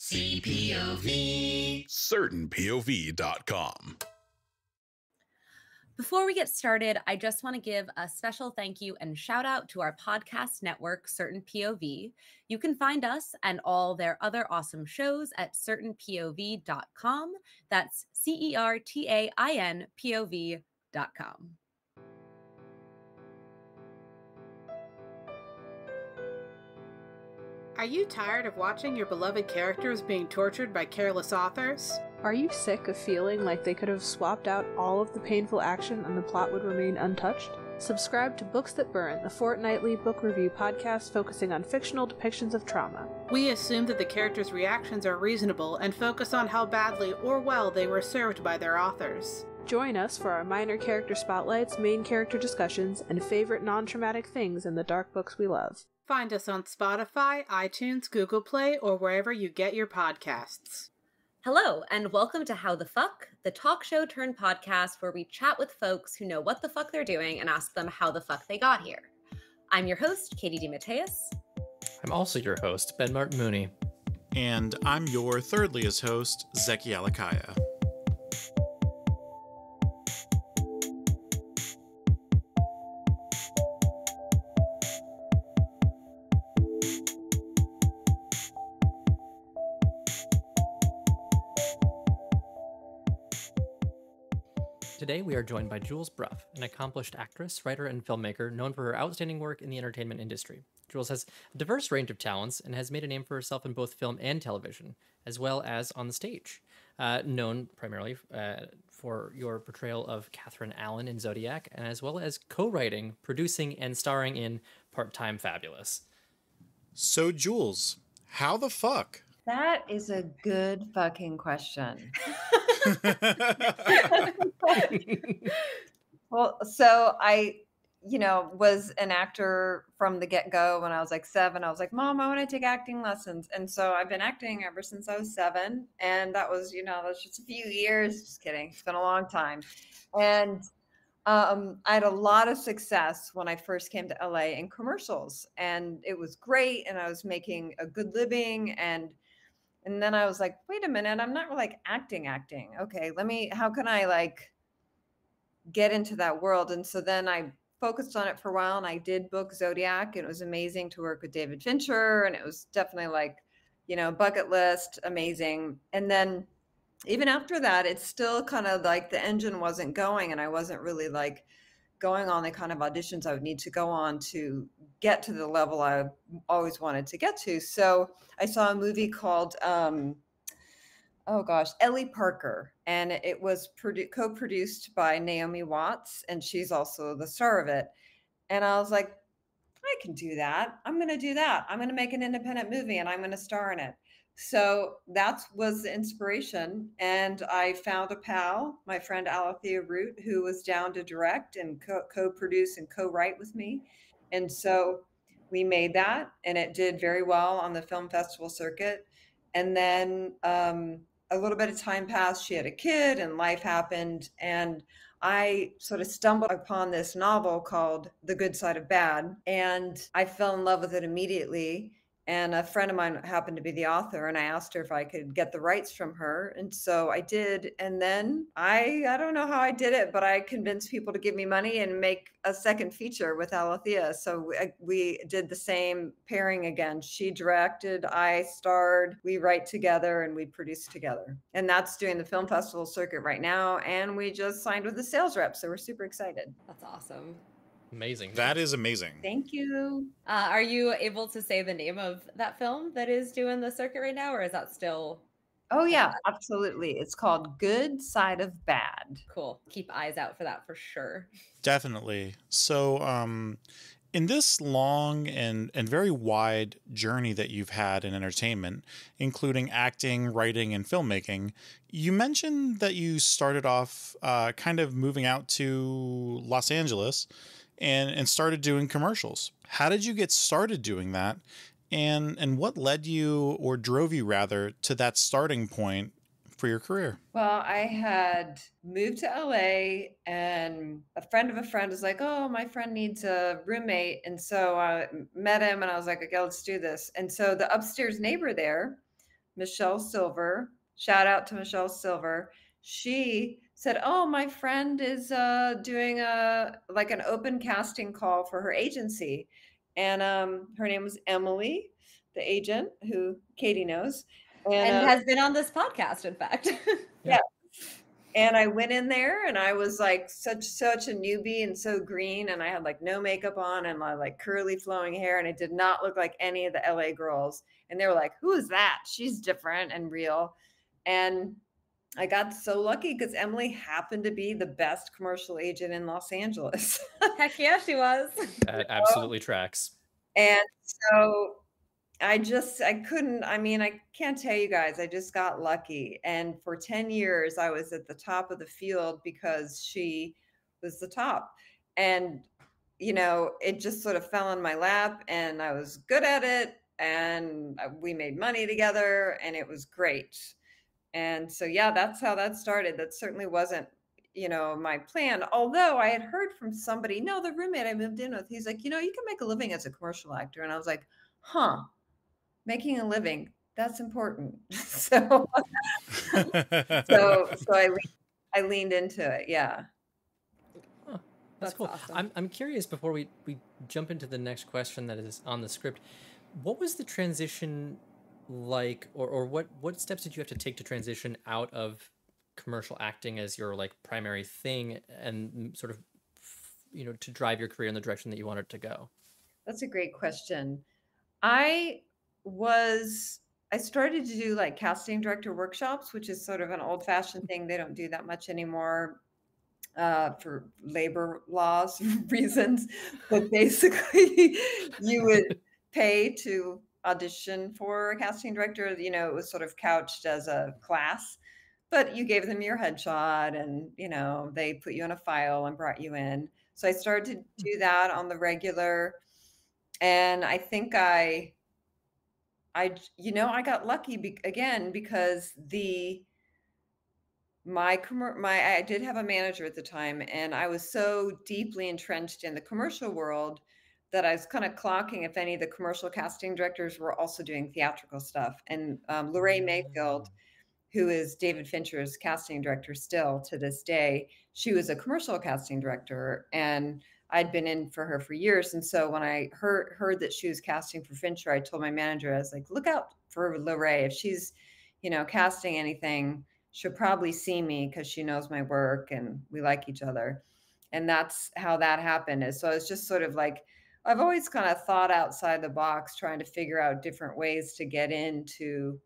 CPOV. CertainPOV.com. Before we get started, I just want to give a special thank you and shout out to our podcast network, Certain POV. You can find us and all their other awesome shows at certainpov.com. That's CERTAINPOV.com. Are you tired of watching your beloved characters being tortured by careless authors? Are you sick of feeling like they could have swapped out all of the painful action and the plot would remain untouched? Subscribe to Books That Burn, the fortnightly book review podcast focusing on fictional depictions of trauma. We assume that the characters' reactions are reasonable and focus on how badly or well they were served by their authors. Join us for our minor character spotlights, main character discussions, and favorite non-traumatic things in the dark books we love. Find us on Spotify, iTunes, Google Play, or wherever you get your podcasts. Hello, and welcome to How the Fuck, the talk show turned podcast where we chat with folks who know what the fuck they're doing and ask them how the fuck they got here. I'm your host, Katie DeMatteis. I'm also your host, Ben Martin Mooney. And I'm your thirdliest host, Zeki Alakaya. Today we are joined by Jules Bruff, an accomplished actress, writer, and filmmaker known for her outstanding work in the entertainment industry. Jules has a diverse range of talents and has made a name for herself in both film and television, as well as on the stage. Known primarily for your portrayal of Catherine Allen in Zodiac, and as well as co-writing, producing, and starring in Part-Time Fabulous. So, Jules, how the fuck? That is a good fucking question. Well, so I, was an actor from the get-go. When I was like 7, I was like, Mom, I want to take acting lessons. And so I've been acting ever since I was 7. And that was, that's just a few years. Just kidding. It's been a long time. And I had a lot of success when I first came to LA in commercials. And it was great. And I was making a good living. And then I was like, wait a minute, I'm not like acting. Okay, how can I like get into that world? And so then I focused on it for a while and I did book Zodiac. And it was amazing to work with David Fincher. And it was definitely like, bucket list, amazing. And then even after that, it's still kind of like the engine wasn't going and I wasn't really like going on the kind of auditions I would need to go on to get to the level I always wanted to get to. So I saw a movie called, Ellie Parker. And it was co-produced by Naomi Watts. And she's also the star of it. And I was like, I can do that. I'm going to do that. I'm going to make an independent movie and I'm going to star in it. So that was the inspiration. And I found a pal, my friend Alethea Root, who was down to direct and co-produce and co-write with me. And so we made that and it did very well on the film festival circuit. And then a little bit of time passed. She had a kid and life happened. And I sort of stumbled upon this novel called The Good Side of Bad. And I fell in love with it immediately. And a friend of mine happened to be the author, and I asked her if I could get the rights from her. And so I did. And then I don't know how I did it, but I convinced people to give me money and make a second feature with Alethea. So we did the same pairing again. She directed, I starred, we write together, and we produce together. And that's doing the film festival circuit right now. And we just signed with the sales rep. So we're super excited. That's awesome. Amazing. That is amazing. Thank you. Are you able to say the name of that film that is doing the circuit right now, or is that still? Oh, yeah, absolutely. It's called Good Side of Bad. Cool. Keep eyes out for that for sure. Definitely. So, in this long and very wide journey that you've had in entertainment, including acting, writing, and filmmaking, you mentioned that you started off kind of moving out to Los Angeles and started doing commercials. How did you get started doing that? And what led you, or drove you rather, to that starting point for your career? Well, I had moved to LA and a friend of a friend was like, oh, my friend needs a roommate. And so I met him and I was like, okay, let's do this. And so the upstairs neighbor there Michelle Silver. Shout out to Michelle Silver. She said, "Oh, my friend is doing an open casting call for her agency," and her name was Emily, the agent who Katie knows, And has been on this podcast, in fact. yeah. And I went in there and I was like such a newbie and so green, and I had like no makeup on and my like curly flowing hair, and it did not look like any of the LA girls. And they were like, "Who is that? She's different and real." And I got so lucky because Emily happened to be the best commercial agent in Los Angeles. Heck yeah, she was. That absolutely tracks. And so I can't tell you guys, I just got lucky. And for 10 years, I was at the top of the field because she was the top. And, it just sort of fell in my lap and I was good at it. And we made money together and it was great. And so, yeah, that's how that started. That certainly wasn't, my plan. Although I had heard from somebody, no, the roommate I moved in with, he's like, you can make a living as a commercial actor. And I was like, huh. Making a living, that's important. So I leaned into it. Yeah. Huh, that's cool. Awesome. I'm curious, before we jump into the next question that is on the script, what was the transition like, or what steps did you have to take to transition out of commercial acting as your like primary thing and sort of, to drive your career in the direction that you wanted to go? That's a great question. I started to do like casting director workshops, which is sort of an old fashioned thing. They don't do that much anymore for labor laws reasons. But basically, you would pay to audition for a casting director. It was sort of couched as a class, but you gave them your headshot and, they put you on a file and brought you in. So I started to do that on the regular. And I think I got lucky again because I did have a manager at the time, and I was so deeply entrenched in the commercial world that I was kind of clocking if any of the commercial casting directors were also doing theatrical stuff. And Lorraine Mayfield, who is David Fincher's casting director still to this day, she was a commercial casting director, and I'd been in for her for years. And so when I heard that she was casting for Fincher, I told my manager, I was like, look out for Lorraine. If she's, casting anything, she'll probably see me because she knows my work and we like each other. And that's how that happened. So it's just sort of like, I've always kind of thought outside the box, trying to figure out different ways to get into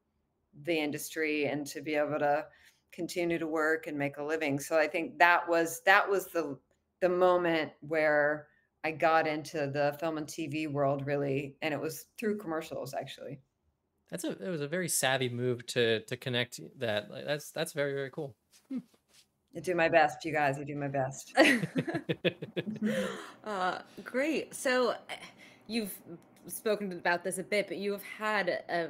the industry and to be able to continue to work and make a living. So I think that was the moment where I got into the film and TV world, really, and it was through commercials, actually. It was a very savvy move to connect that. That's very, very cool. I do my best, you guys. I do my best. Great. So you've spoken about this a bit, but you have had a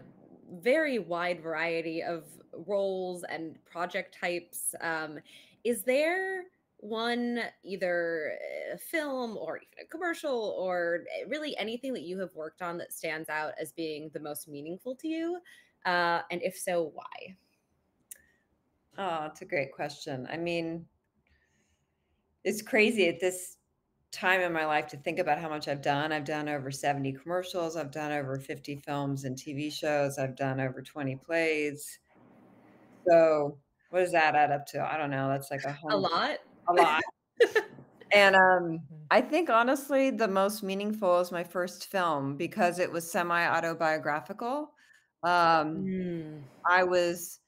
very wide variety of roles and project types. Is there one, either a film or even a commercial or really anything that you have worked on that stands out as being the most meaningful to you? And if so, why? Oh, it's a great question. I mean, it's crazy at this time in my life to think about how much I've done. I've done over 70 commercials. I've done over 50 films and TV shows. I've done over 20 plays. So what does that add up to? I don't know. That's like a lot. A lot. And I think honestly, the most meaningful is my first film because it was semi-autobiographical. I was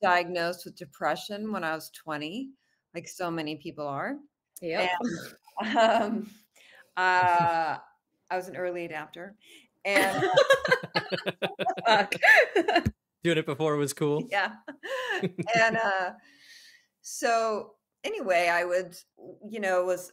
diagnosed with depression when I was 20, like so many people are. Yeah. I was an early adapter, and doing it before it was cool. Yeah. And so anyway, I would,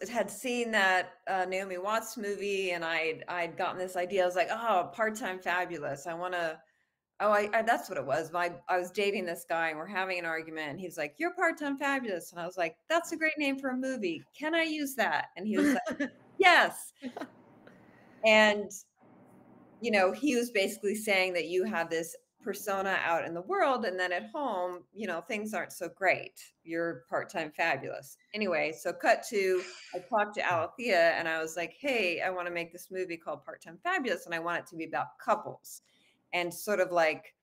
had seen that Naomi Watts movie, and I'd gotten this idea. I was like, oh, Part-Time Fabulous. That's what it was. I was dating this guy and we're having an argument, and he's like, you're Part-Time Fabulous. And I was like, that's a great name for a movie. Can I use that? And he was like, yes. And, he was basically saying that you have this persona out in the world, and then at home, you know, things aren't so great. You're part-time fabulous. Anyway, so cut to, I talked to Alethea and I was like, hey, I want to make this movie called Part-Time Fabulous, and I want it to be about couples and sort of like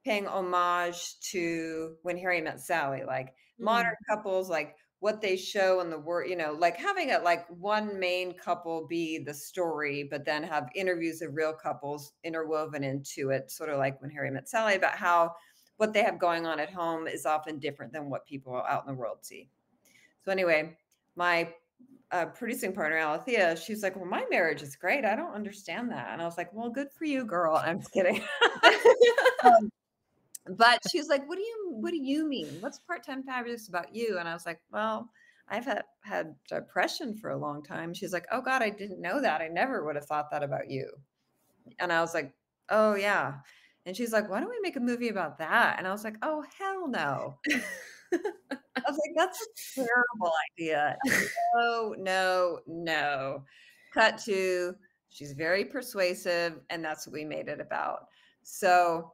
paying homage to When Harry Met Sally, like modern couples, like what they show in the world, you know, like having it like one main couple be the story, but then have interviews of real couples interwoven into it, sort of like When Harry Met Sally, about how what they have going on at home is often different than what people out in the world see. So anyway, my producing partner, Alethea, she's like, well, my marriage is great. I don't understand that. And I was like, well, good for you, girl. I'm just kidding. But she's like, what do you mean? What's Part-Time Fabulous about you? And I was like, well, I've had depression for a long time. She's like, oh God, I didn't know that. I never would have thought that about you. And I was like, oh yeah. And she's like, why don't we make a movie about that? And I was like, oh, hell no. I was like, that's a terrible idea. No. Cut to, she's very persuasive, and that's what we made it about. So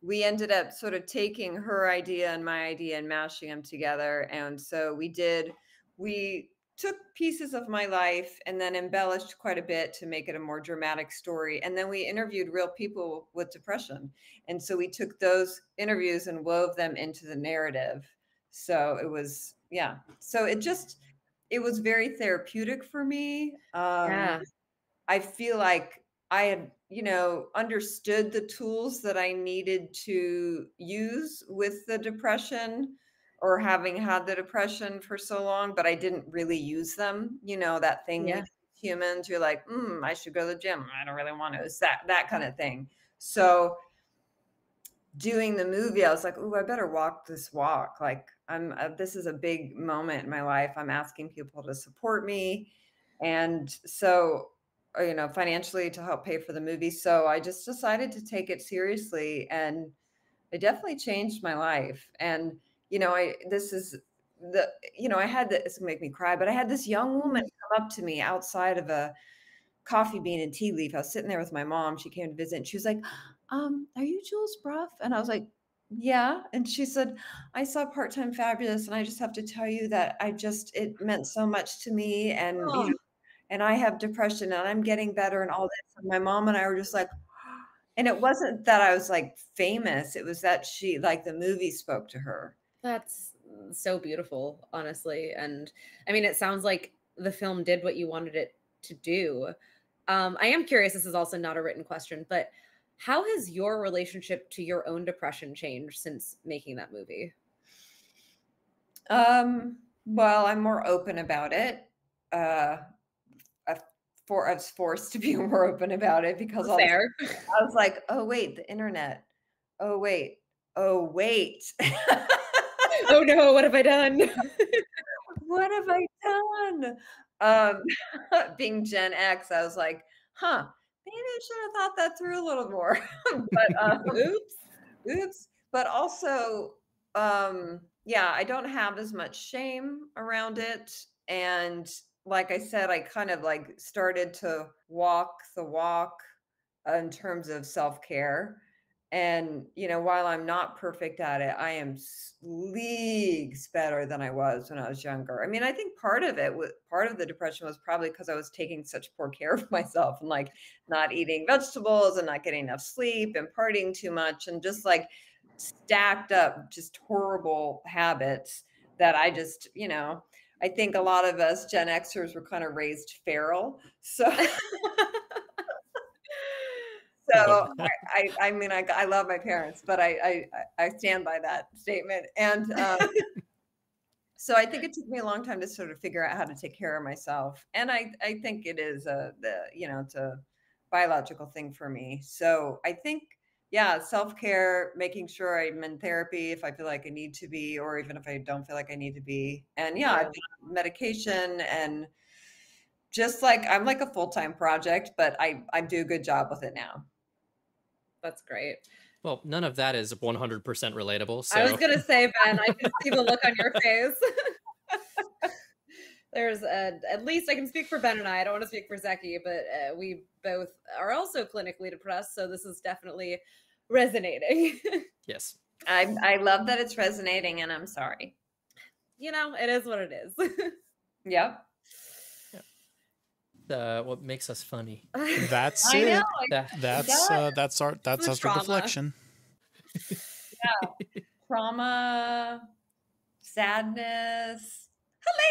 we ended up sort of taking her idea and my idea and mashing them together. And so we took pieces of my life and then embellished quite a bit to make it a more dramatic story. And then we interviewed real people with depression. And so we took those interviews and wove them into the narrative. So it was, yeah. So it was very therapeutic for me. Yeah. I feel like I had, you know, understood the tools that I needed to use with the depression, or having had the depression for so long, but I didn't really use them. You know, that thing Yeah. with humans, you're like, I should go to the gym. I don't really want to. It's that kind of thing. So doing the movie, I was like, I better walk this walk. Like this is a big moment in my life. I'm asking people to support me. And so, you know, financially to help pay for the movie. So I just decided to take it seriously, and it definitely changed my life. And, you know, I had this make me cry, but I had this young woman come up to me outside of a Coffee Bean and Tea Leaf. I was sitting there with my mom. She came to visit, and she was like, are you Jules Bruff? And I was like, yeah. And she said, I saw Part-Time Fabulous, and I just have to tell you that it meant so much to me. And, you know, and I have depression and I'm getting better and all this. And my mom and I were just like, and it wasn't that I was like famous. It was that the movie spoke to her. That's so beautiful, honestly. And I mean, it sounds like the film did what you wanted it to do. I am curious, this is also not a written question, but how has your relationship to your own depression changed since making that movie? Well, I'm more open about it. I was forced to be more open about it because I was like, oh wait, the internet. Oh wait. Oh no, what have I done? What have I done? Being Gen X, I was like, maybe I should have thought that through a little more. But oops. But also, yeah, I don't have as much shame around it. And like I said, I kind of like started to walk the walk in terms of self-care. And, you know, while I'm not perfect at it, I am leagues better than I was when I was younger. I mean, I think part of the depression was probably because I was taking such poor care of myself, and like not eating vegetables and not getting enough sleep and partying too much, and just like stacked up just horrible habits that I just, you know, I think a lot of us Gen Xers were kind of raised feral. So I mean, I love my parents, but I stand by that statement. And so I think it took me a long time to sort of figure out how to take care of myself. And I think it is it's a biological thing for me. So I think, yeah, self-care, making sure I'm in therapy if I feel like I need to be, or even if I don't feel like I need to be. And yeah, I've done medication, and just like I'm like a full-time project, but I do a good job with it now. That's great. Well, none of that is 100% relatable. So. I was going to say, Ben, I can see the look on your face. There's at least I can speak for Ben and I don't want to speak for Zeki, but we both are also clinically depressed. So this is definitely resonating. Yes. I love that it's resonating, and I'm sorry. It is what it is. Yep. What makes us funny. That's I know. it. That's does. that's our The our trauma. deflection. Trauma, sadness,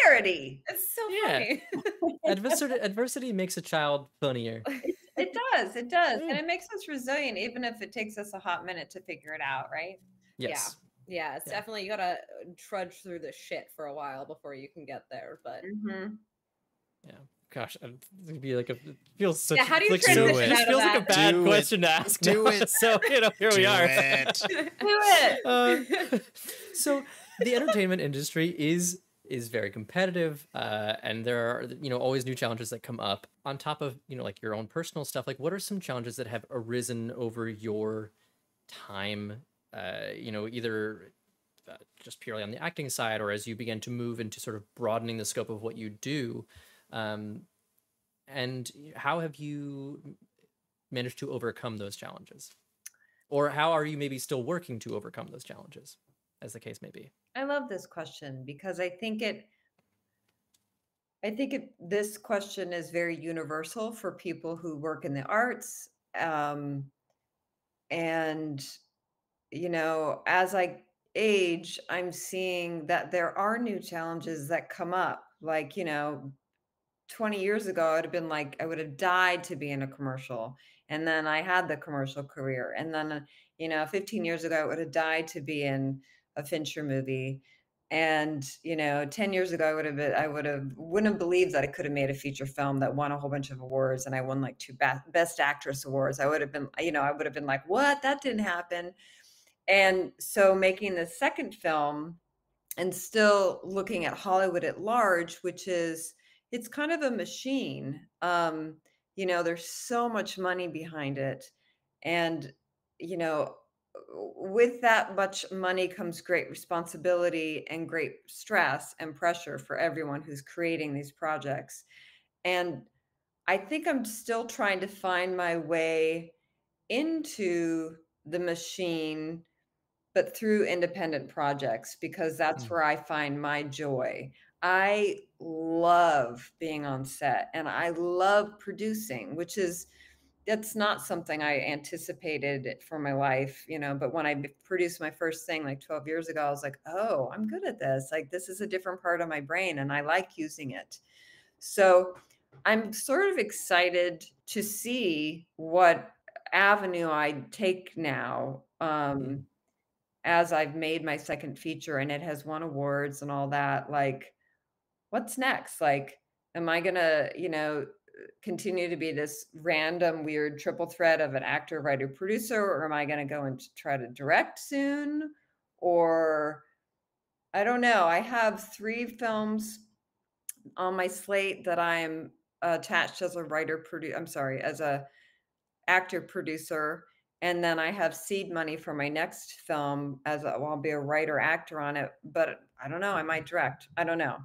hilarity. It's so Yeah. funny. Adversity makes a child funnier. It does. It does. Yeah. And it makes us resilient, even if it takes us a hot minute to figure it out, right? Yes. Yeah, it's Yeah. definitely, you gotta trudge through the shit for a while before you can get there. But Yeah. Gosh, it'd be like it feels such. yeah, how do you like transition it. It out just of feels like a that? bad Do it. question to ask. Do now. it. So here we Do are. it. Do it. So the entertainment industry is very competitive, and there are always new challenges that come up. On top of like your own personal stuff, like what are some challenges that have arisen over your time? Either just purely on the acting side, or as you begin to move into sort of broadening the scope of what you do. And how have you managed to overcome those challenges? Or how are you maybe still working to overcome those challenges, as the case may be? I love this question because I think this question is very universal for people who work in the arts. And, as I age, I'm seeing that there are new challenges that come up. Like, 20 years ago, I would have been like, I would have died to be in a commercial. And then I had the commercial career. And then, 15 years ago, I would have died to be in a Fincher movie. And, 10 years ago, wouldn't have believed that I could have made a feature film that won a whole bunch of awards. And I won like 2 best actress awards. I would have been like, what? That didn't happen. And so making the second film and still looking at Hollywood at large, which is, it's kind of a machine. There's so much money behind it. And, with that much money comes great responsibility and great stress and pressure for everyone who's creating these projects. And I think I'm still trying to find my way into the machine, but through independent projects, because that's where I find my joy. I love being on set and I love producing, that's not something I anticipated for my life, but when I produced my first thing like 12 years ago, I was like, oh, I'm good at this. Like, this is a different part of my brain and I like using it. So I'm sort of excited to see what avenue I take now. As I've made my second feature and it has won awards and all that, like, what's next? Like, am I gonna, continue to be this random weird triple threat of an actor, writer, producer, or am I gonna go and try to direct soon? Or I don't know. I have 3 films on my slate that I'm attached as a as a actor producer. And then I have seed money for my next film I'll be a writer actor on it, but I don't know, I might direct. I don't know.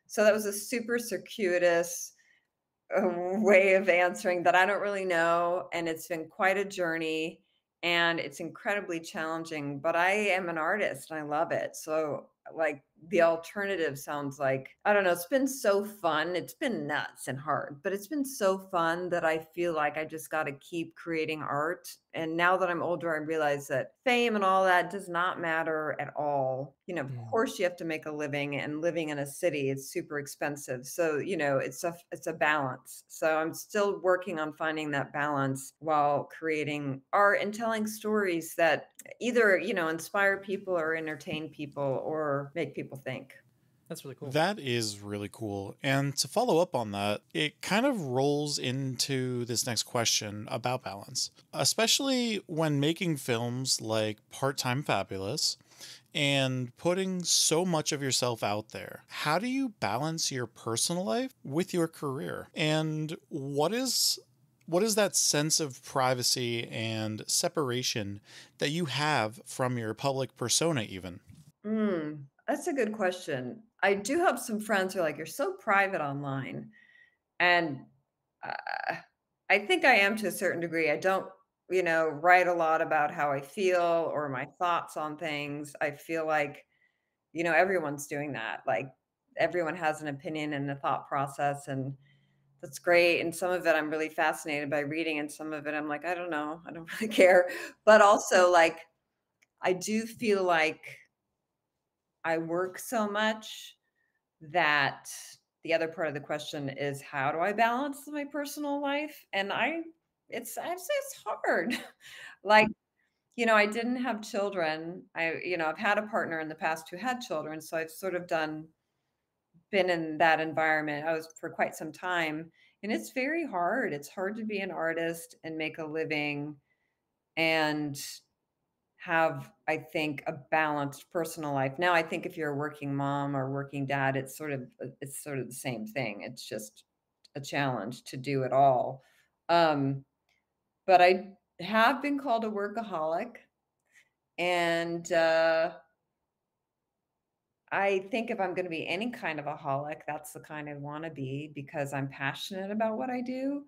So that was a super circuitous way of answering that I don't really know. And it's been quite a journey and it's incredibly challenging, but I am an artist and I love it. So like the alternative sounds like, I don't know, it's been so fun. It's been nuts and hard, but it's been so fun that I feel like I just got to keep creating art. And now that I'm older, I realize that fame and all that does not matter at all. Of course you have to make a living, and living in a city, it's super expensive. So, it's a balance. So I'm still working on finding that balance while creating art and telling stories that either, inspire people or entertain people or make people think. That's really cool. That is really cool. And to follow up on that, it kind of rolls into this next question about balance, especially when making films like Part-Time Fabulous and putting so much of yourself out there. How do you balance your personal life with your career? And what is that sense of privacy and separation that you have from your public persona even? That's a good question. I do have some friends who are like, you're so private online. And I think I am to a certain degree. I don't write a lot about how I feel or my thoughts on things. I feel like, everyone's doing that. Like everyone has an opinion and a thought process, and that's great. And some of it I'm really fascinated by reading, and some of it I'm like, I don't know, I don't really care. But also, like, I do feel like I work so much that the other part of the question is how do I balance my personal life? And I say it's hard. Like, I didn't have children. I've had a partner in the past who had children, so I've sort of been in that environment. I was for quite some time, and it's very hard. It's hard to be an artist and make a living and have, I think, a balanced personal life. Now, I think if you're a working mom or working dad, it's sort of the same thing. It's just a challenge to do it all. Um, but I have been called a workaholic, and I think if I'm going to be any kind of a holic, that's the kind I want to be because I'm passionate about what I do.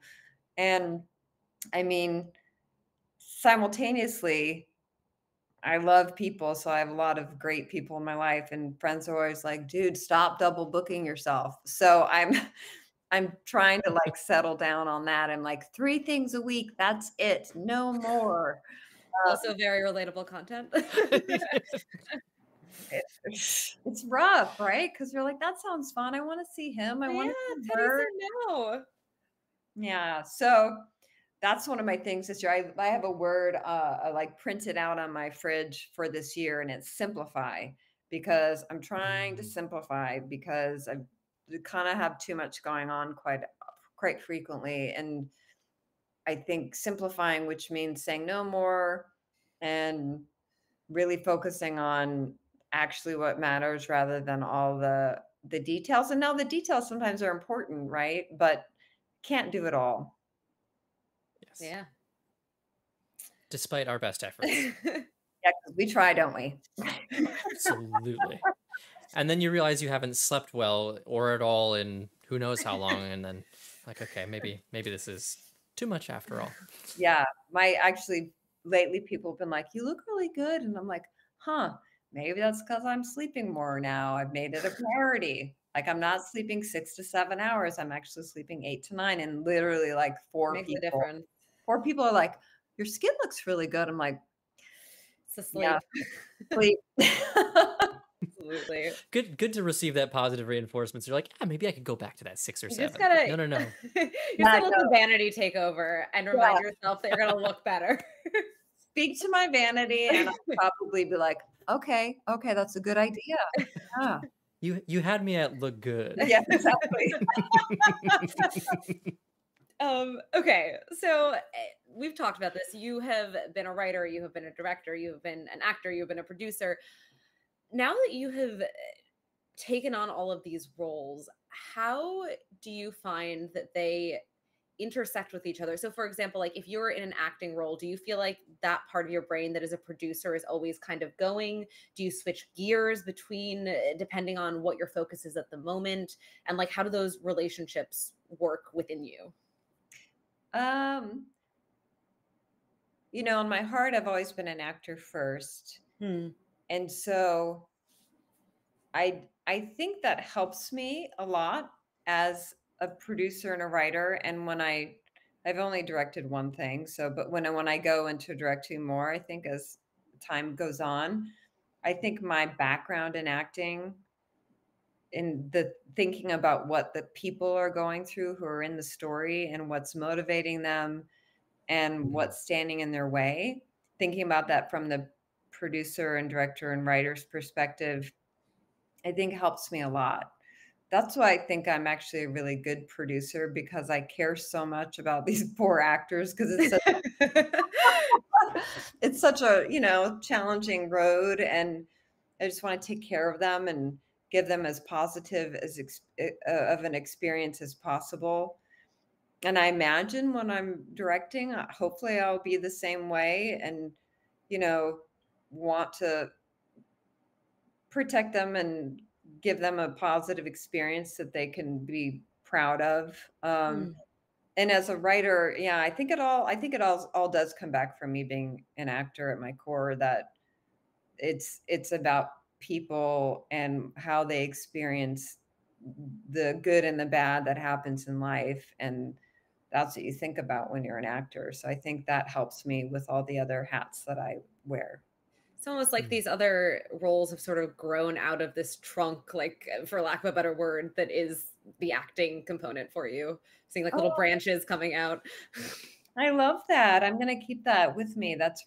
And I mean, simultaneously, I love people, so I have a lot of great people in my life, and friends are always like, "Dude, stop double booking yourself." So I'm I'm trying to like settle down on that. I'm like 3 things a week, that's it, no more. Also very relatable content. It's rough, right? Because you're like, "That sounds fun. I wanna see him. I Yeah, wanna see Teddy her." said no. Yeah, so that's one of my things this year. I have a word, I, like, printed out on my fridge for this year, and it's simplify, because I'm trying to simplify because I kinda have too much going on quite frequently, and I think simplifying, which means saying no more and really focusing on actually what matters rather than all the details. And now the details sometimes are important, right? But can't do it all. Yes. Yeah. Despite our best efforts. Yeah, 'cause we try, don't we? Absolutely. And then you realize you haven't slept well or at all in who knows how long, and then like, okay, maybe this is too much after all. Yeah, my actually lately people have been like, "You look really good," and I'm like, "Huh, maybe that's because 'cause I'm sleeping more now. I've made it a priority." Like, I'm not sleeping 6 to 7 hours, I'm actually sleeping 8 to 9, and literally, like, 4 Makes a people difference. 4 people are like, "Your skin looks really good." I'm like, It's the "Yeah, sleep. sleep." Absolutely. Good to receive that positive reinforcement. So you're like, yeah, maybe I could go back to that 6 or You just 7. gotta No. you just Yeah, gotta let the no, vanity take over and remind yeah. yourself that you're gonna look better. Speak to my vanity, and I'll probably be like, "Okay, okay, that's a good idea." Yeah. You had me at look good. Yeah, exactly. Okay, so we've talked about this. You have been a writer, you have been a director, you have been an actor, you have been a producer. Now that you have taken on all of these roles, how do you find that they intersect with each other? So, for example, like if you're in an acting role, do you feel like that part of your brain that is a producer is always kind of going? Do you switch gears between depending on what your focus is at the moment? And like, how do those relationships work within you? Um, in my heart, I've always been an actor first. Hmm. And so I think that helps me a lot as a producer and a writer. And I've only directed one thing, but when I go into directing more, I think as time goes on, I think my background in acting, in the thinking about what the people are going through who are in the story and what's motivating them and what's standing in their way, thinking about that from the producer and director and writer's perspective, I think helps me a lot. That's why I think I'm actually a really good producer, because I care so much about these poor actors, because it's such a, challenging road, and I just want to take care of them and give them as positive of an experience as possible. And I imagine when I'm directing, hopefully I'll be the same way, and, you know, want to protect them and give them a positive experience that they can be proud of. Hmm. And as a writer, yeah, I think it all does come back from me being an actor at my core, that it's about people and how they experience the good and the bad that happens in life, and that's what you think about when you're an actor. So I think that helps me with all the other hats that I wear. It's almost like Mm. these other roles have sort of grown out of this trunk, like, for lack of a better word, that is the acting component for you. Seeing like little Oh, branches coming out. I love that. I'm gonna keep that with me. That's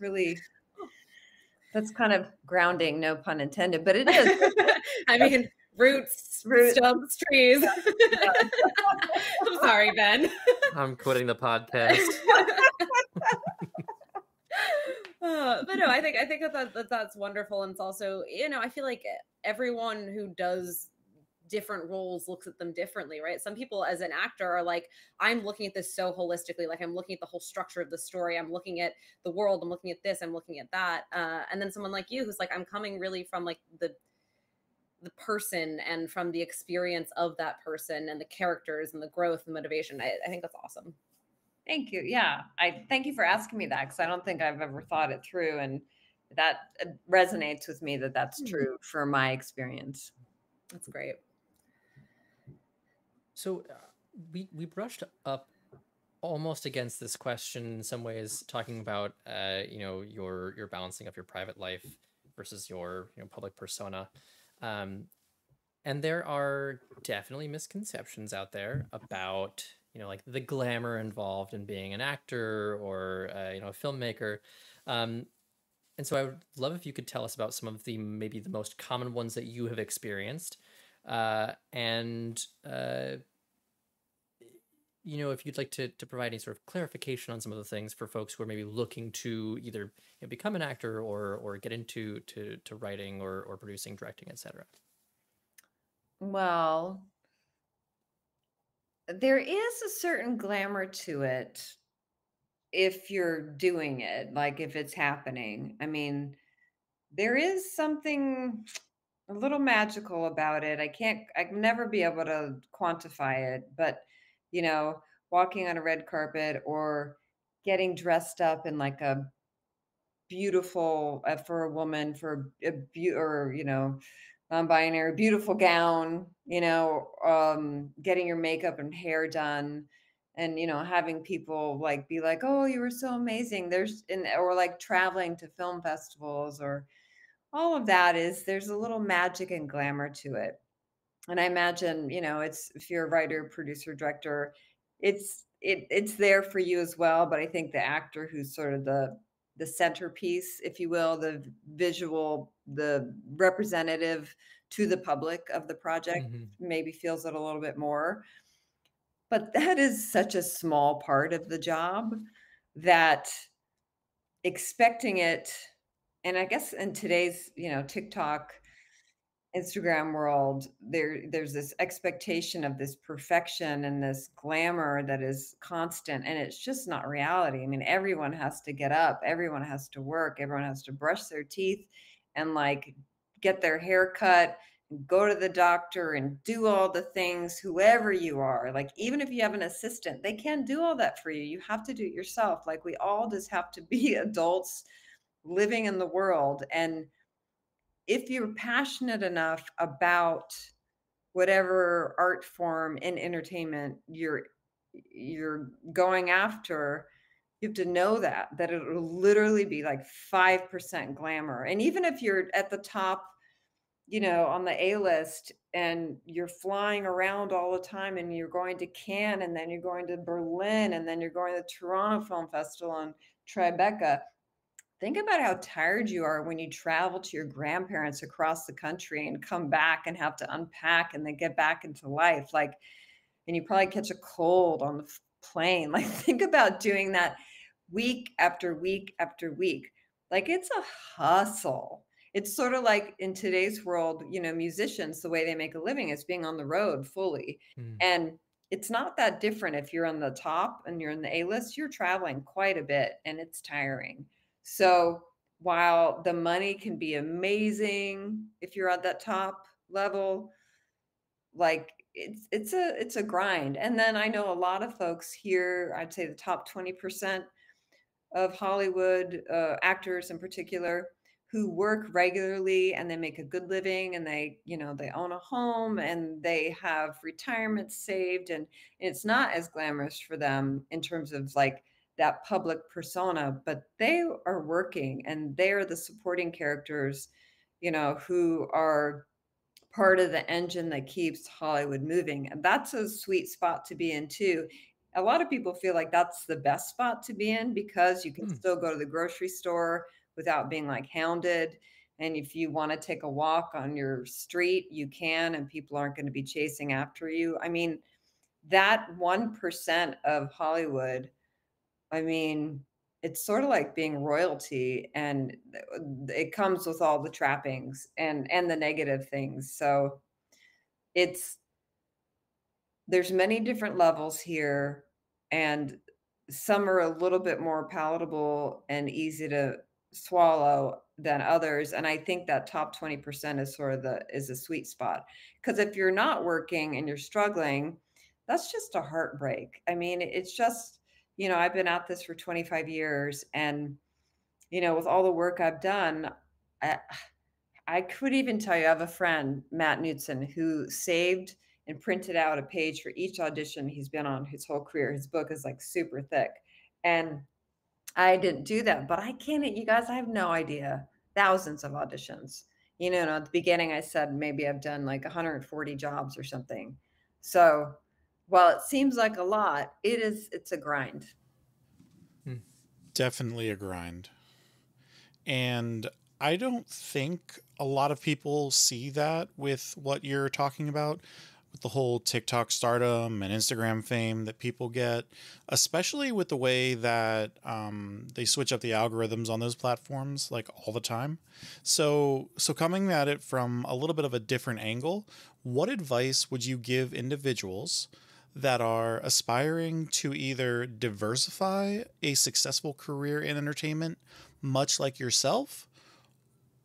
kind of grounding, no pun intended, but it is. I mean, roots, Root. stumps, trees. I'm sorry, Ben. I'm quitting the podcast. But no, I think that's wonderful, and it's also, I feel like everyone who does different roles looks at them differently, right? Some people as an actor are like, I'm looking at this so holistically, like I'm looking at the whole structure of the story, I'm looking at the world, I'm looking at this, I'm looking at that, and then someone like you who's like, I'm coming really from like the person and from the experience of that person and the characters and the growth and motivation. I think that's awesome. Thank you. Yeah. I thank you for asking me that, because I don't think I've ever thought it through. And that resonates with me, that that's true for my experience. That's great. So we brushed up almost against this question in some ways, talking about your balancing of your private life versus your public persona, and there are definitely misconceptions out there about like the glamour involved in being an actor or a filmmaker. And so I would love if you could tell us about some of the maybe the most common ones that you have experienced, and if you'd like to provide any sort of clarification on some of the things for folks who are maybe looking to either become an actor or get into to writing or producing, directing, etc. Well, there is a certain glamour to it if you're doing it, like if it's happening. I mean, there is something a little magical about it. I can never be able to quantify it, but you know, walking on a red carpet or getting dressed up in like a beautiful, for a woman, for or non-binary, beautiful gown, getting your makeup and hair done, and having people like be like, oh, you were so amazing, or like traveling to film festivals, or all of that, there's a little magic and glamour to it. And I imagine, it's, if you're a writer, producer, director, it's there for you as well. But I think the actor, who's sort of the centerpiece, if you will, the visual, the representative to the public of the project, Mm-hmm. maybe feels it a little bit more. But that is such a small part of the job, that expecting it, and I guess in today's, TikTok, Instagram world, there's this expectation of this perfection and this glamour that is constant, and it's just not reality. I mean, everyone has to get up, everyone has to work, everyone has to brush their teeth and like get their hair cut, and go to the doctor and do all the things, whoever you are. Like, even if you have an assistant, they can't do all that for you. You have to do it yourself. Like, we all just have to be adults living in the world. And if you're passionate enough about whatever art form in entertainment you're going after, you have to know that it'll literally be like 5% glamour. And even if you're at the top, on the A list, and you're flying around all the time, and you're going to Cannes, and then you're going to Berlin, and then you're going to the Toronto Film Festival and Tribeca, think about how tired you are when you travel to your grandparents across the country and come back and have to unpack and then get back into life. Like, and you probably catch a cold on the plane. Like, think about doing that week after week after week. Like, it's a hustle. It's sort of like in today's world, musicians, the way they make a living is being on the road fully. Mm. And it's not that different if you're on the top and you're in the A list, you're traveling quite a bit, and it's tiring. So while the money can be amazing if you're at that top level, like, it's a grind. And then I know a lot of folks here, I'd say the top 20% of Hollywood actors in particular, who work regularly and they make a good living, and they, they own a home and they have retirement saved, and it's not as glamorous for them in terms of like that public persona, but they are working and they're the supporting characters, who are part of the engine that keeps Hollywood moving. And that's a sweet spot to be in too. A lot of people feel like that's the best spot to be in because you can still go to the grocery store without being like hounded. And if you want to take a walk on your street, you can, and people aren't going to be chasing after you. I mean, that 1% of Hollywood, I mean, it's sort of like being royalty, and it comes with all the trappings and the negative things. So it's there's many different levels here, and some are a little bit more palatable and easy to swallow than others. And I think that top 20% is sort of is a sweet spot. Because if you're not working and you're struggling, that's just a heartbreak. I mean, it's just, I've been at this for 25 years, and with all the work I've done, I, I could even tell you, I have a friend, Matt Knudsen, who saved and printed out a page for each audition he's been on his whole career. His book is like super thick. And I didn't do that, but I can't, you guys, I have no idea. Thousands of auditions. At the beginning, I said maybe I've done like 140 jobs or something. So while it seems like a lot, it's a grind. Definitely a grind. And I don't think a lot of people see that with what you're talking about, with the whole TikTok stardom and Instagram fame that people get, especially with the way that they switch up the algorithms on those platforms like all the time. So coming at it from a little bit of a different angle, what advice would you give individuals that are aspiring to either diversify a successful career in entertainment, much like yourself,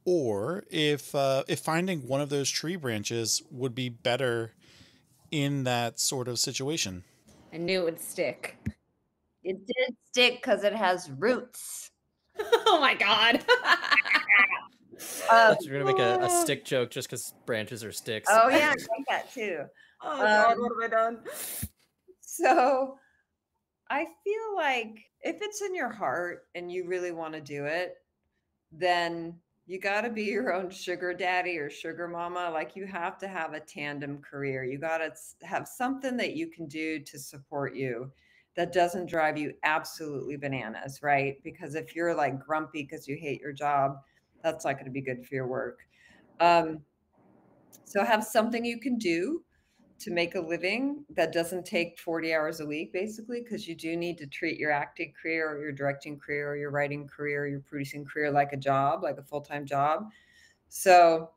or if finding one of those tree branches would be better in that sort of situation? I knew it would stick. It did stick because it has roots. Oh my God. You're going to make a stick joke just because branches are sticks. Oh yeah, I like that too. Oh God, what have I done? So I feel like if it's in your heart and you really want to do it, then you got to be your own sugar daddy or sugar mama. Like, you have to have a tandem career. You got to have something that you can do to support you that doesn't drive you absolutely bananas, right? Because if you're like grumpy because you hate your job, that's not going to be good for your work. So have something you can do to make a living that doesn't take 40 hours a week, basically, because you do need to treat your acting career or your directing career or your writing career or your producing career like a job, like a full-time job. So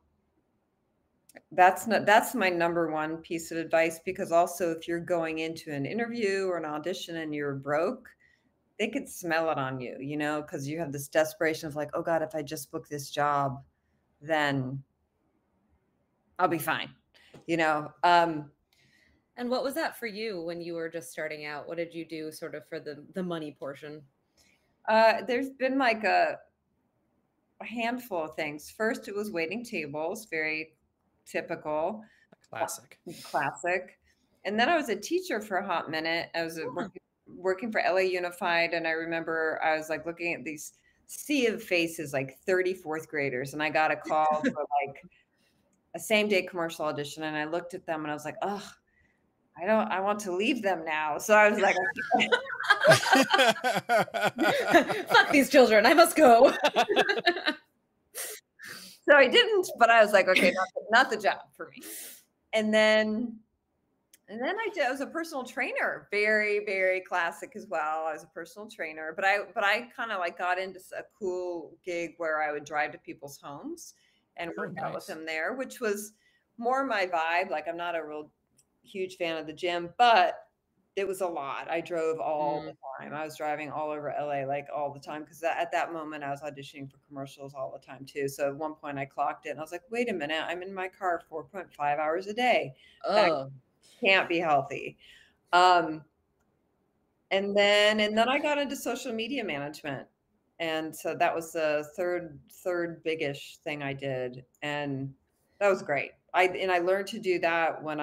that's my number one piece of advice, because also if you're going into an interview or an audition and you're broke, they could smell it on you, because you have this desperation of like, oh God, if I just book this job, then I'll be fine. And what was that for you when you were just starting out? What did you do sort of for the money portion? There's been like a handful of things. First, it was waiting tables, very typical. Classic. And then I was a teacher for a hot minute. I was working for LA Unified, and I remember I was like looking at these sea of faces, like 30 fourth graders, and I got a call for like a same-day commercial audition, and I looked at them and I was like, oh, I want to leave them now. So I was like, fuck these children, I must go. So I didn't, but I was like, okay, not the job for me. And then I was a personal trainer, very, very classic as well. I was a personal trainer, but I kind of like got into a cool gig where I would drive to people's homes and work out with them there, which was more my vibe. Like, I'm not a real huge fan of the gym, but it was a lot. I drove all the time. I was driving all over LA, like all the time. Cause at that moment I was auditioning for commercials all the time too. So at one point I clocked it and I was like, wait a minute, I'm in my car 4.5 hours a day. Oh, Can't be healthy. Um, and then I got into social media management. And so that was the third biggish thing I did. And that was great. I learned to do that when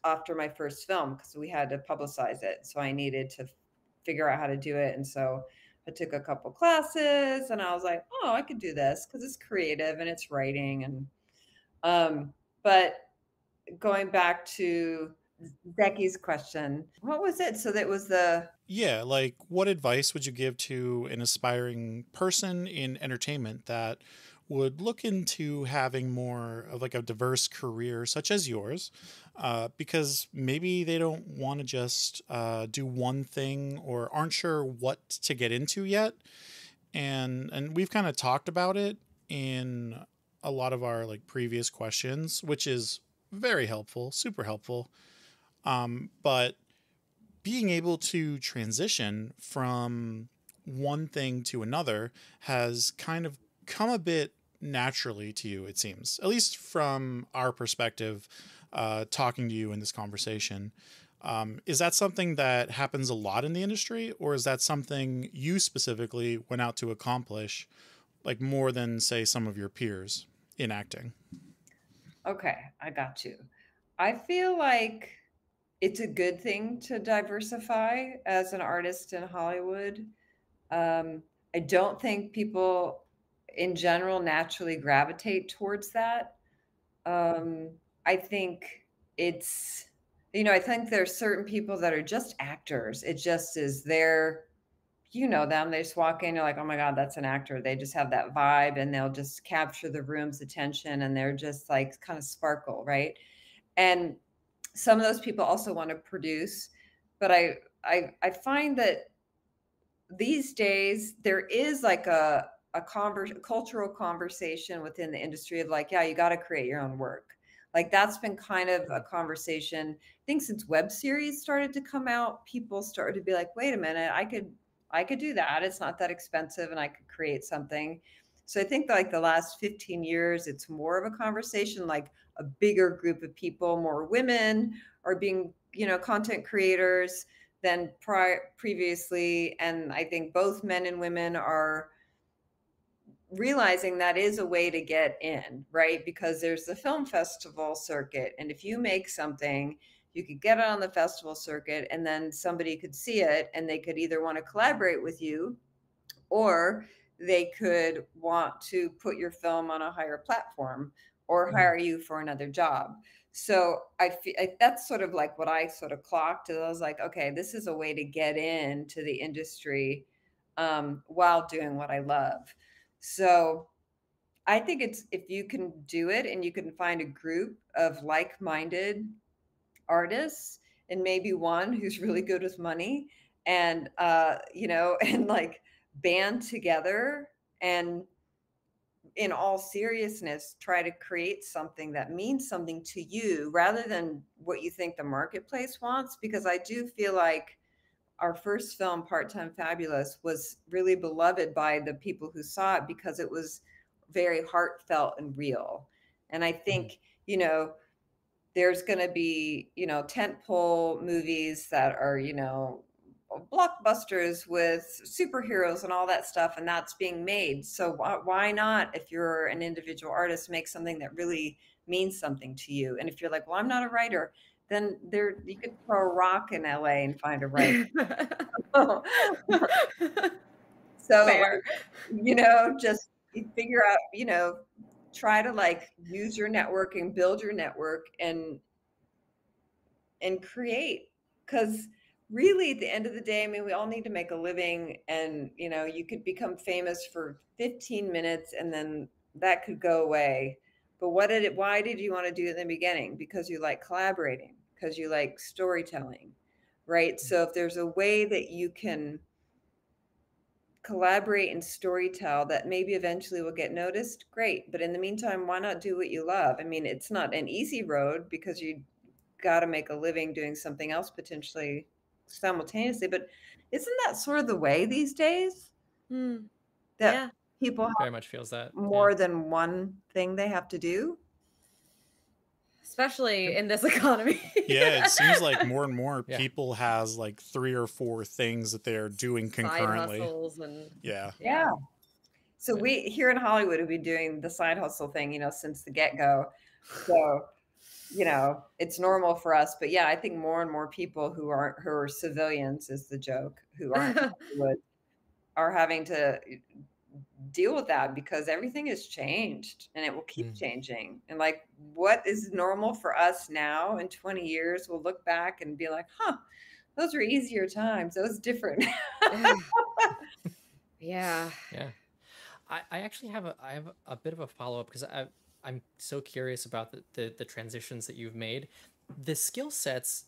after my first film, because we had to publicize it. So I needed to figure out how to do it. And so I took a couple classes and I was like, oh, I could do this because it's creative and it's writing. And but going back to Zeki's question, what was it? So that was Yeah, like what advice would you give to an aspiring person in entertainment that would look into having more of like a diverse career such as yours? Because maybe they don't want to just do one thing or aren't sure what to get into yet. And we've kind of talked about it in a lot of our like previous questions, which is very helpful, super helpful. But being able to transition from one thing to another has kind of come a bit naturally to you, it seems, at least from our perspective, talking to you in this conversation. Is that something that happens a lot in the industry, or is that something you specifically went out to accomplish, like more than, say, some of your peers in acting? okay, I got you. I feel like it's a good thing to diversify as an artist in Hollywood. I don't think people in general naturally gravitate towards that. Um, I think it's, I think there's certain people that are just actors. It just is their, them. They just walk in, you're like, oh my God, that's an actor. They just have that vibe and they'll just capture the room's attention and they're just like kind of sparkle, right? And some of those people also want to produce, but I find that these days there is like a cultural conversation within the industry of like, yeah, you got to create your own work. Like that's been kind of a conversation. I think since web series started to come out, people started to be like, wait a minute, I could do that. It's not that expensive and I could create something. So I think that like the last 15 years, it's more of a conversation, like a bigger group of people, more women are being, content creators than previously. And I think both men and women are realizing that is a way to get in, right? Because there's the film festival circuit. And if you make something, you could get it on the festival circuit and then somebody could see it and they could either want to collaborate with you or they could want to put your film on a higher platform or hire you for another job. So that's sort of like what I sort of clocked. I was like, okay, this is a way to get into the industry while doing what I love. So I think it's if you can do it and you can find a group of like-minded artists and maybe one who's really good with money and and like band together and in all seriousness try to create something that means something to you rather than what you think the marketplace wants, because I do feel like our first film, Part-Time Fabulous, was really beloved by the people who saw it because it was very heartfelt and real. And I think, there's going to be, tentpole movies that are, blockbusters with superheroes and all that stuff, and that's being made. So why not, if you're an individual artist, make something that really means something to you? And if you're like, well, I'm not a writer, then you could throw a rock in LA and find a writer. So Fair. like, just figure out, try to like use your network and build your network and create, because really at the end of the day, I mean, we all need to make a living, and you could become famous for 15 minutes and then that could go away. But why did you want to do it in the beginning? Because you like collaborating, because you like storytelling, right? So if there's a way that you can collaborate and storytell that maybe eventually will get noticed, great. But in the meantime, why not do what you love? I mean, it's not an easy road because you got to make a living doing something else potentially simultaneously. But isn't that sort of the way these days that Yeah. people have Very much feels that. more than one thing they have to do? especially in this economy. Yeah, it seems like more and more Yeah. people has like 3 or 4 things that they're doing Side concurrently. hustles and Yeah. So we here in Hollywood have been doing the side hustle thing, since the get-go. So, it's normal for us. But yeah, I think more and more people who are civilians is the joke, who aren't in Hollywood, are having to deal with that because everything has changed and it will keep changing. And like what is normal for us now in 20 years, we'll look back and be like, huh, those were easier times. That was different. Yeah. Yeah. I actually have a bit of a follow-up because I'm so curious about the transitions that you've made. The skill sets,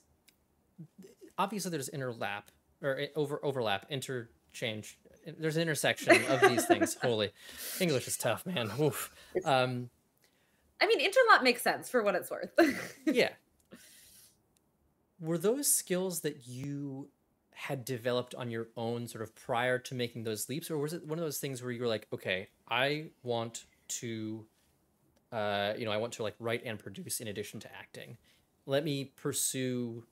obviously there's overlap, interchange. There's an intersection of these things. Holy, English is tough, man. Oof. I mean, interlap makes sense for what it's worth. Yeah. Were those skills that you had developed on your own sort of prior to making those leaps, or was it one of those things where you were like, okay, I want to like write and produce in addition to acting. Let me pursue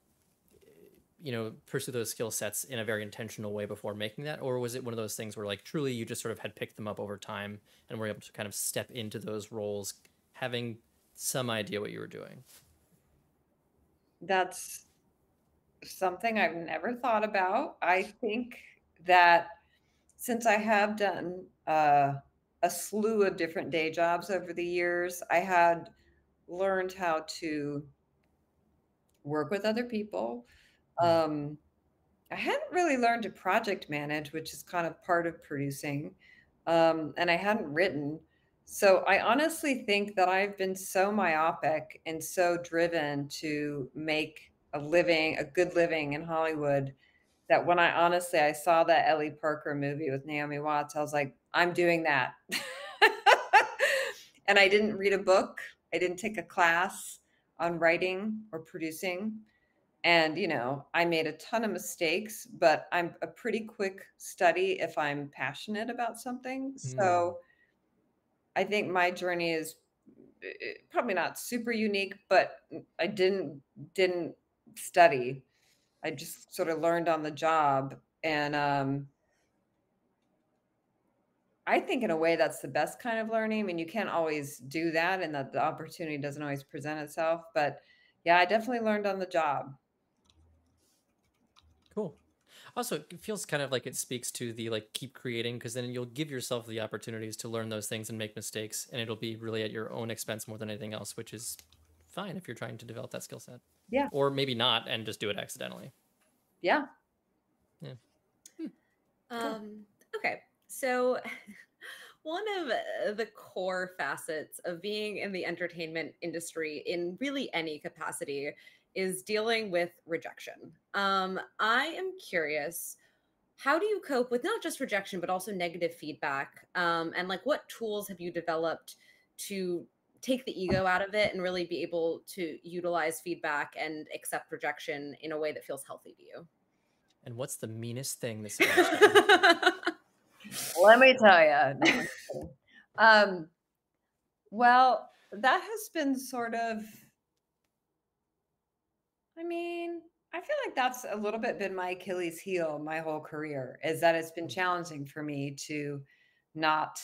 those skill sets in a very intentional way before making that? Or was it one of those things where like truly you just sort of had picked them up over time and were able to kind of step into those roles having some idea what you were doing? That's something I've never thought about. I think that since I have done a slew of different day jobs over the years, I had learned how to work with other people. I hadn't really learned to project manage, which is kind of part of producing, and I hadn't written. So I honestly think that I've been so myopic and so driven to make a good living in Hollywood, that when I saw that Ellie Parker movie with Naomi Watts, I was like, I'm doing that. And I didn't read a book. I didn't take a class on writing or producing. And, I made a ton of mistakes, but I'm a pretty quick study if I'm passionate about something. So I think my journey is probably not super unique, but I didn't study. I just sort of learned on the job. And I think in a way that's the best kind of learning. I mean, you can't always do that and that the opportunity doesn't always present itself. But yeah, I definitely learned on the job. Cool. Also, it feels kind of like it speaks to the like keep creating, because then you'll give yourself the opportunities to learn those things and make mistakes, and it'll be really at your own expense more than anything else, which is fine if you're trying to develop that skill set. Yeah. Or maybe not and just do it accidentally. Yeah. Yeah. Cool. Okay. So one of the core facets of being in the entertainment industry in really any capacity is dealing with rejection. I am curious, how do you cope with not just rejection, but also negative feedback? And like what tools have you developed to take the ego out of it and really be able to utilize feedback and accept rejection in a way that feels healthy to you? And what's the meanest thing this semester? Let me tell you. No, well, that has been sort of, I mean, I feel like that's a little bit been my Achilles heel my whole career, is that it's been challenging for me to not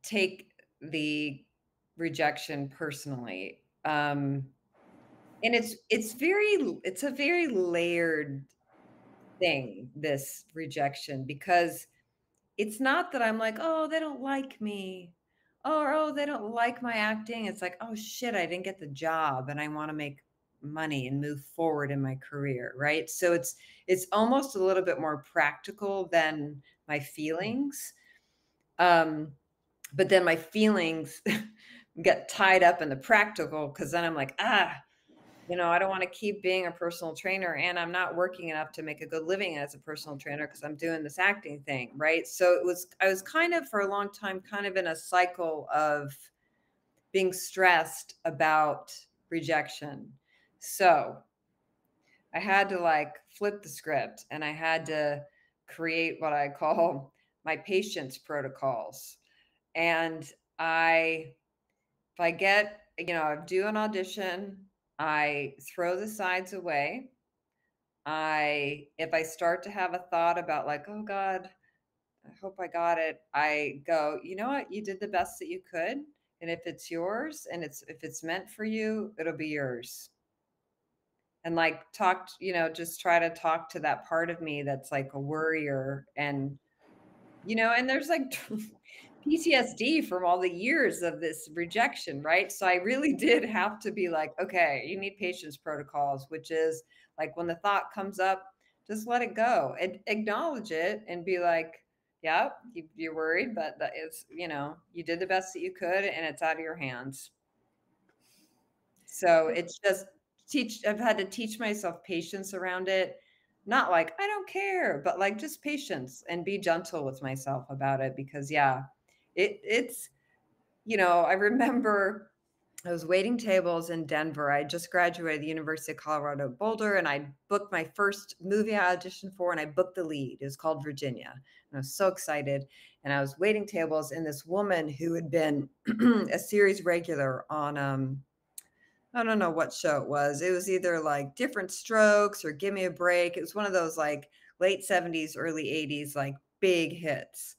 take the rejection personally. And it's a very layered thing, this rejection, because it's not that I'm like, oh, they don't like me, or oh, they don't like my acting. It's like, oh shit, I didn't get the job and I want to make money and move forward in my career, right? So it's almost a little bit more practical than my feelings. But then my feelings get tied up in the practical, because then I'm like, I don't want to keep being a personal trainer, and I'm not working enough to make a good living as a personal trainer because I'm doing this acting thing, right? So I was kind of for a long time kind of in a cycle of being stressed about rejection. So I had to like flip the script, and I had to create what I call my patience protocols. And if I do an audition, I throw the sides away. If I start to have a thought about like, oh God, I hope I got it, I go, you know what? You did the best that you could. And if it's yours and if it's meant for you, it'll be yours. And like just try to talk to that part of me that's like a worrier and there's like PTSD from all the years of this rejection, right? So I really did have to be like, okay, you need patience protocols, which is like when the thought comes up, just let it go and acknowledge it and be like, yeah, you're worried, but that is, you did the best that you could and it's out of your hands. So it's just I've had to teach myself patience around it. Not like I don't care, but like just patience and be gentle with myself about it because yeah, it's I remember I was waiting tables in Denver. I just graduated the University of Colorado Boulder and I booked my first movie I auditioned for and I booked the lead. It was called Virginia. And I was so excited. And I was waiting tables and this woman who had been a series regular on I don't know what show it was. It was either like Different Strokes or Give Me a Break. It was one of those like late 70s, early 80s, like big hits.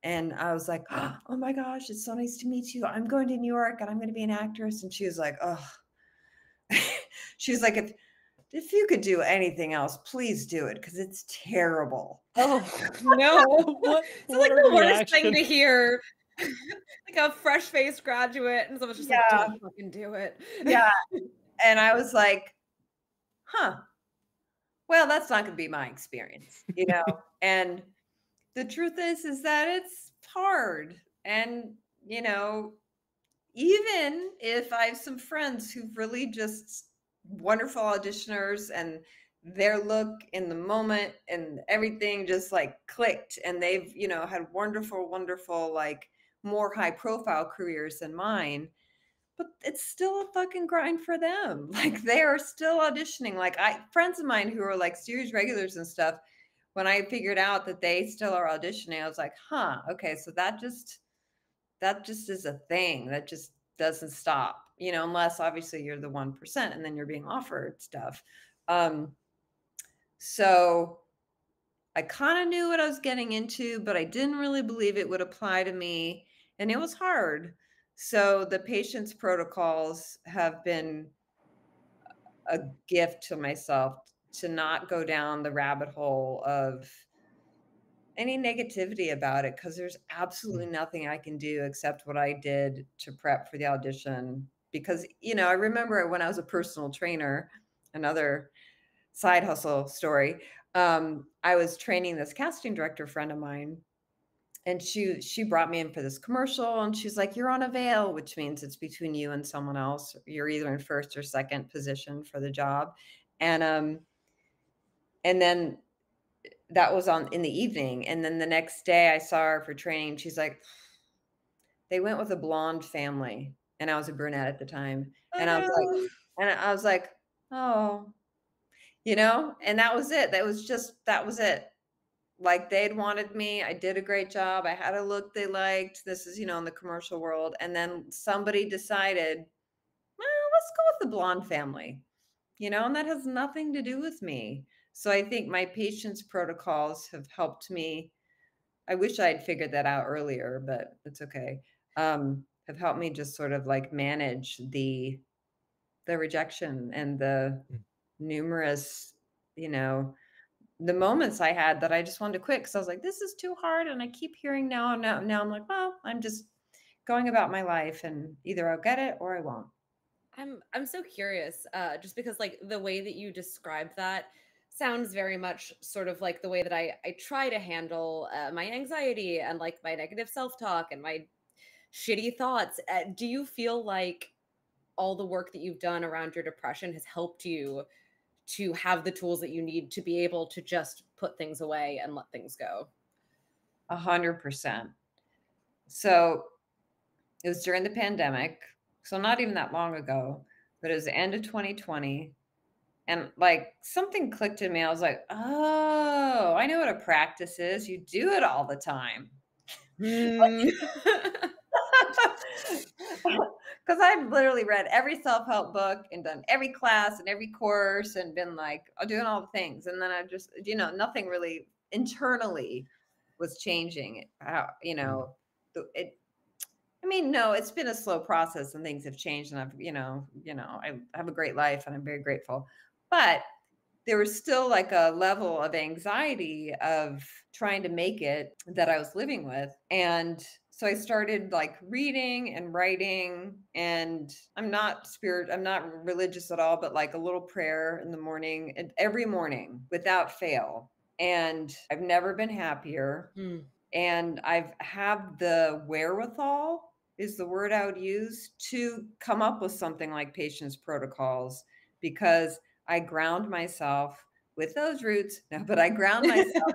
And I was like, oh my gosh, it's so nice to meet you. I'm going to New York and I'm going to be an actress. And she was like, oh, she was like, if you could do anything else, please do it because it's terrible. Oh no. What? It's What like a the worst thing reaction. to hear. Like a fresh-faced graduate and someone's just like, Yeah. don't fucking do it. Yeah. And I was like, huh, well, that's not going to be my experience, And the truth is that it's hard. And, even if I have some friends who really just wonderful auditioners and their look in the moment and everything just like clicked and they've, had wonderful, wonderful, like more high profile careers than mine, but it's still a fucking grind for them. Like they are still auditioning. Like friends of mine who are like series regulars and stuff, when I figured out that they still are auditioning, I was like, huh, okay, so that just is a thing that just doesn't stop, unless obviously you're the 1% and then you're being offered stuff. So I kind of knew what I was getting into, but I didn't really believe it would apply to me. And it was hard. So the patience protocols have been a gift to myself to not go down the rabbit hole of any negativity about it because there's absolutely nothing I can do except what I did to prep for the audition. Because, I remember when I was a personal trainer, another side hustle story, I was training this casting director friend of mine. And she brought me in for this commercial and she's like, you're on a veil, which means it's between you and someone else. You're either in first or second position for the job. And then that was in the evening. And then the next day I saw her for training. She's like, they went with a blonde family. And I was a brunette at the time. And I was like, oh, and that was it. That was it. Like they'd wanted me. I did a great job. I had a look they liked. This is, in the commercial world. And then somebody decided, well, let's go with the blonde family, and that has nothing to do with me. So I think my patience protocols have helped me. I wish I'd figured that out earlier, but it's okay. Have helped me just sort of like manage the rejection and the numerous, the moments I had that I just wanted to quit because I was like, this is too hard. And I keep hearing now and now. Now I'm like, well, I'm just going about my life and either I'll get it or I won't. I'm so curious, just because like the way that you described that sounds very much sort of like the way that I try to handle my anxiety and like my negative self-talk and my shitty thoughts. Do you feel like all the work that you've done around your depression has helped you to have the tools that you need to be able to just put things away and let things go? 100%. So it was during the pandemic. So not even that long ago, but it was the end of 2020. And like something clicked in me. I was like, oh, I know what a practice is. You do it all the time. Because I've literally read every self-help book and done every class and every course and been like doing all the things. And then I just, nothing really internally was changing. How, no, it's been a slow process and things have changed, and I have a great life and I'm very grateful. But there was still like a level of anxiety of trying to make it that I was living with. And so I started like reading and writing, and I'm not religious at all, but like a little prayer in the morning, and every morning without fail. And I've never been happier. And I've had the wherewithal, is the word I would use, to come up with something like patience protocols, because I ground myself with those roots. No, but I ground myself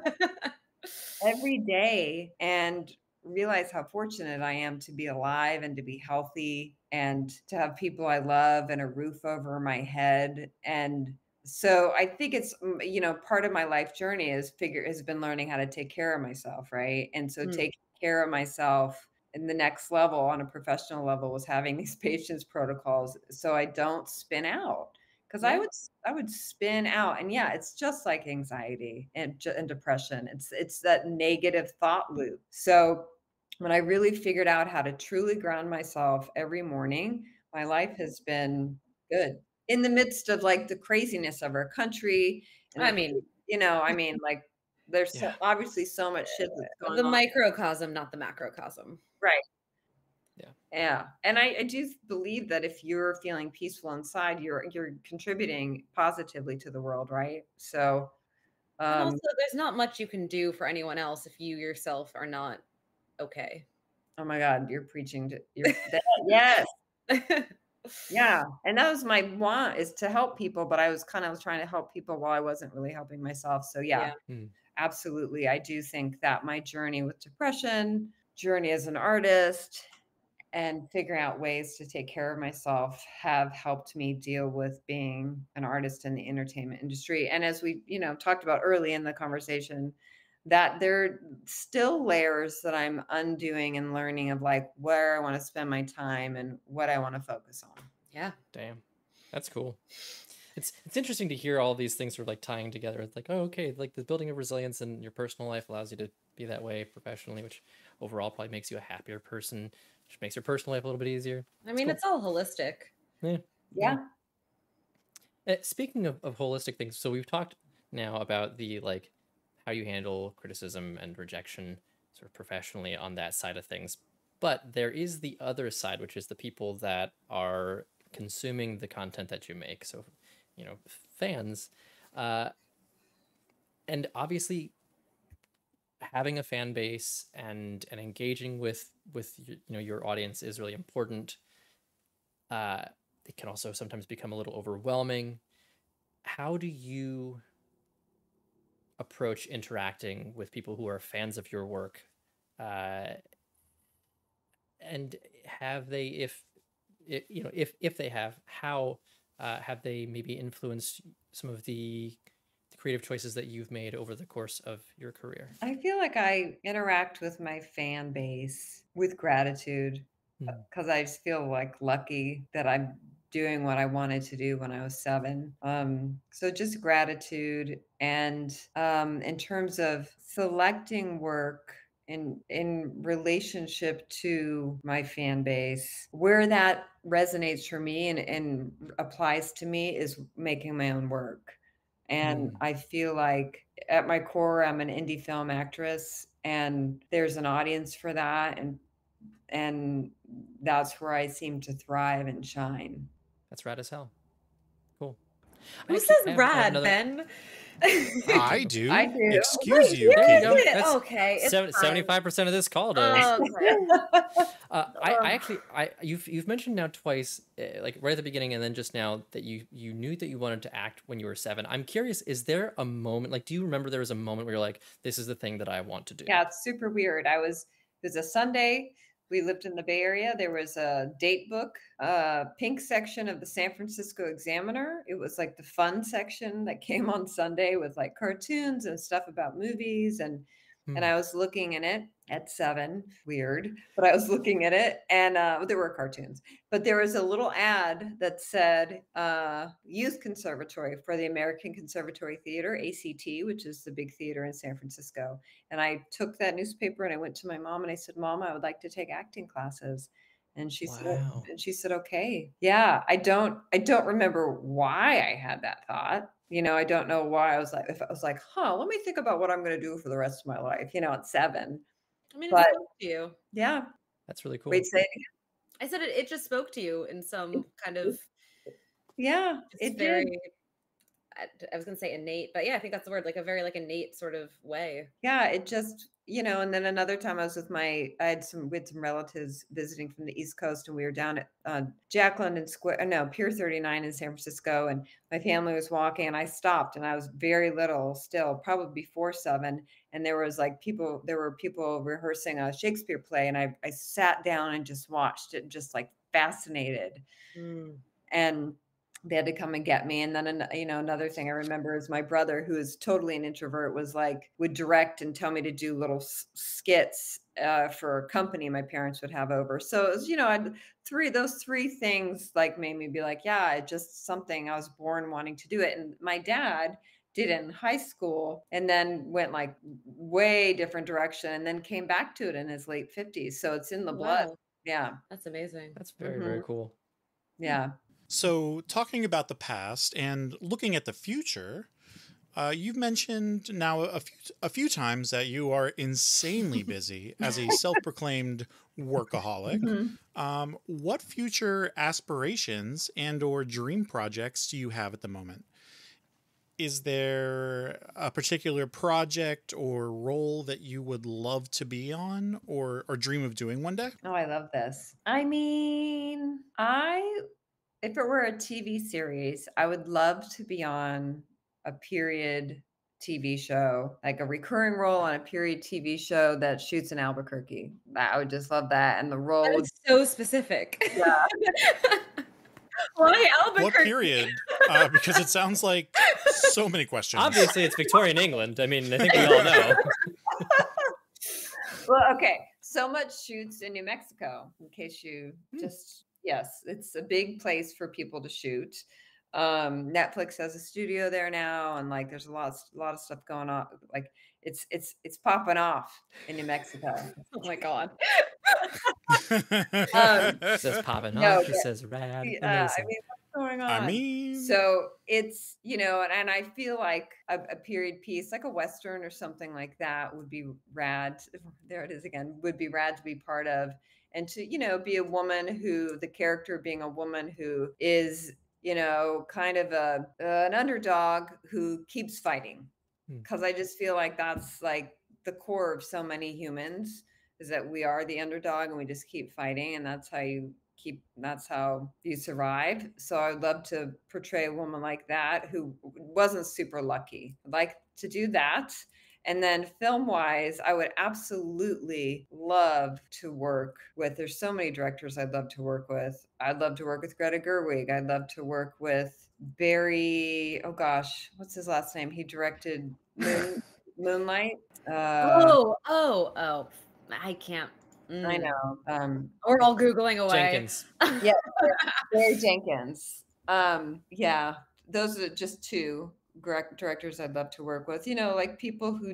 every day and realize how fortunate I am to be alive and to be healthy and to have people I love and a roof over my head. And so I think it's, part of my life journey has been learning how to take care of myself. Right. And so taking care of myself in the next level on a professional level was having these patience protocols so I don't spin out. Because I would spin out, and it's just like anxiety and depression. It's that negative thought loop. So when I really figured out how to truly ground myself every morning, my life has been good in the midst of like the craziness of our country. And like there's obviously so much shit that's going the on. microcosm, not the macrocosm. Right. Yeah. Yeah. And I do believe that if you're feeling peaceful inside, you're contributing positively to the world, right? So and also there's not much you can do for anyone else if you yourself are not okay. Oh my God, you're preaching to yes. Yeah. And that was my want, is to help people, but I was trying to help people while I wasn't really helping myself. So absolutely. I do think that my journey with depression, journey as an artist, and figuring out ways to take care of myself have helped me deal with being an artist in the entertainment industry. And as we, talked about early in the conversation, that there are still layers that I'm undoing and learning of, like, where I want to spend my time and what I want to focus on. Yeah. Damn. That's cool. It's interesting to hear all these things sort of like tying together. It's like, oh, okay, like the building of resilience in your personal life allows you to be that way professionally, which overall probably makes you a happier person, which makes your personal life a little bit easier. I mean, it's all holistic. Yeah. Speaking of holistic things, so we've talked now about the like how you handle criticism and rejection sort of professionally on that side of things. But there is the other side, which is the people that are consuming the content that you make. So, fans. And obviously having a fan base and engaging with your audience is really important. It can also sometimes become a little overwhelming. How do you approach interacting with people who are fans of your work? And have they, if they have, how have they maybe influenced some of the creative choices that you've made over the course of your career? I feel like I interact with my fan base with gratitude, because I just feel like lucky that I'm doing what I wanted to do when I was 7. So just gratitude. And in terms of selecting work in relationship to my fan base, where that resonates for me and applies to me is making my own work. And I feel like at my core, I'm an indie film actress, and there's an audience for that. And that's where I seem to thrive and shine. That's rad as hell. Cool. Who says rad, Ben? I do. I do. Excuse you. There you go. That's okay. 75% of this call does. You've mentioned now twice, like right at the beginning, and then just now, that you knew that you wanted to act when you were 7. I'm curious, is there a moment, like, do you remember there was a moment where you're like, this is the thing that I want to do? Yeah, it's super weird. It was a Sunday. We lived in the Bay Area. There was a date book, pink section of the San Francisco Examiner. It was like the fun section that came on Sunday with like cartoons and stuff about movies. And And I was looking in it at 7, weird, but I was looking at it, and there were cartoons, but there was a little ad that said Youth Conservatory for the American Conservatory Theater, ACT, which is the big theater in San Francisco. And I took that newspaper and I went to my mom and I said, Mom, I would like to take acting classes. And she Wow. said, okay. Yeah. I don't remember why I had that thought. I don't know why I was like, let me think about what I'm going to do for the rest of my life, at 7. I mean, it But spoke to you. yeah. That's really cool. Wait, say it I said it just spoke to you in some kind of yeah, it did. I was gonna say innate, but yeah, I think that's the word, like a very like innate sort of way. Yeah, it just, and then another time I was with we had some relatives visiting from the East Coast, and we were down at Jack London Square, no, Pier 39 in San Francisco, and my family was walking, and I stopped, and I was very little still, probably before 7, and there were people rehearsing a Shakespeare play, and I sat down and just watched it, just like fascinated. And they had to come and get me. And then, another thing I remember is my brother, who is totally an introvert, would direct and tell me to do little skits for a company my parents would have over. So it was, those three things like made me be like, yeah, it just something I was born wanting to do it. And my dad did it in high school and then went like way different direction and then came back to it in his late 50s. So it's in the blood. Wow. Yeah. That's amazing. That's very, very cool. Yeah. So, talking about the past and looking at the future, you've mentioned now a few times that you are insanely busy as a self-proclaimed workaholic. What future aspirations and/or dream projects do you have at the moment? Is there a particular project or role that you would love to be on or dream of doing one day? Oh, I love this. I mean, if it were a TV series, I would love to be on a period TV show, like a recurring role on a period TV show that shoots in Albuquerque. I would just love that. And the role That would is so specific. Yeah. Why Albuquerque? What period? Because it sounds like so many questions. Obviously, it's Victorian England. I mean, I think we all know. Well, okay. So much shoots in New Mexico, in case you just, yes, it's a big place for people to shoot. Netflix has a studio there now, and like there's a lot of stuff going on. Like it's popping off in New Mexico. Oh my God. It says popping off. She says rad. Amazing. I mean, what's going on? I mean, so it's, and I feel like a period piece, like a Western or something like that would be rad. There it is again, would be rad to be part of. And to, be a woman the character being a woman who is, kind of an underdog who keeps fighting. Because I just feel like that's like the core of so many humans is that we are the underdog and we just keep fighting. And that's how you survive. So I'd love to portray a woman like that who wasn't super lucky. I'd like to do that. And then film-wise, I would absolutely love to work with, there's so many directors I'd love to work with. I'd love to work with Greta Gerwig. I'd love to work with Barry, oh gosh, what's his last name? He directed Moonlight. I can't. I know. We're all Googling away. Jenkins. Yeah, Barry Jenkins. Yeah, those are just two directors I'd love to work with. Like people who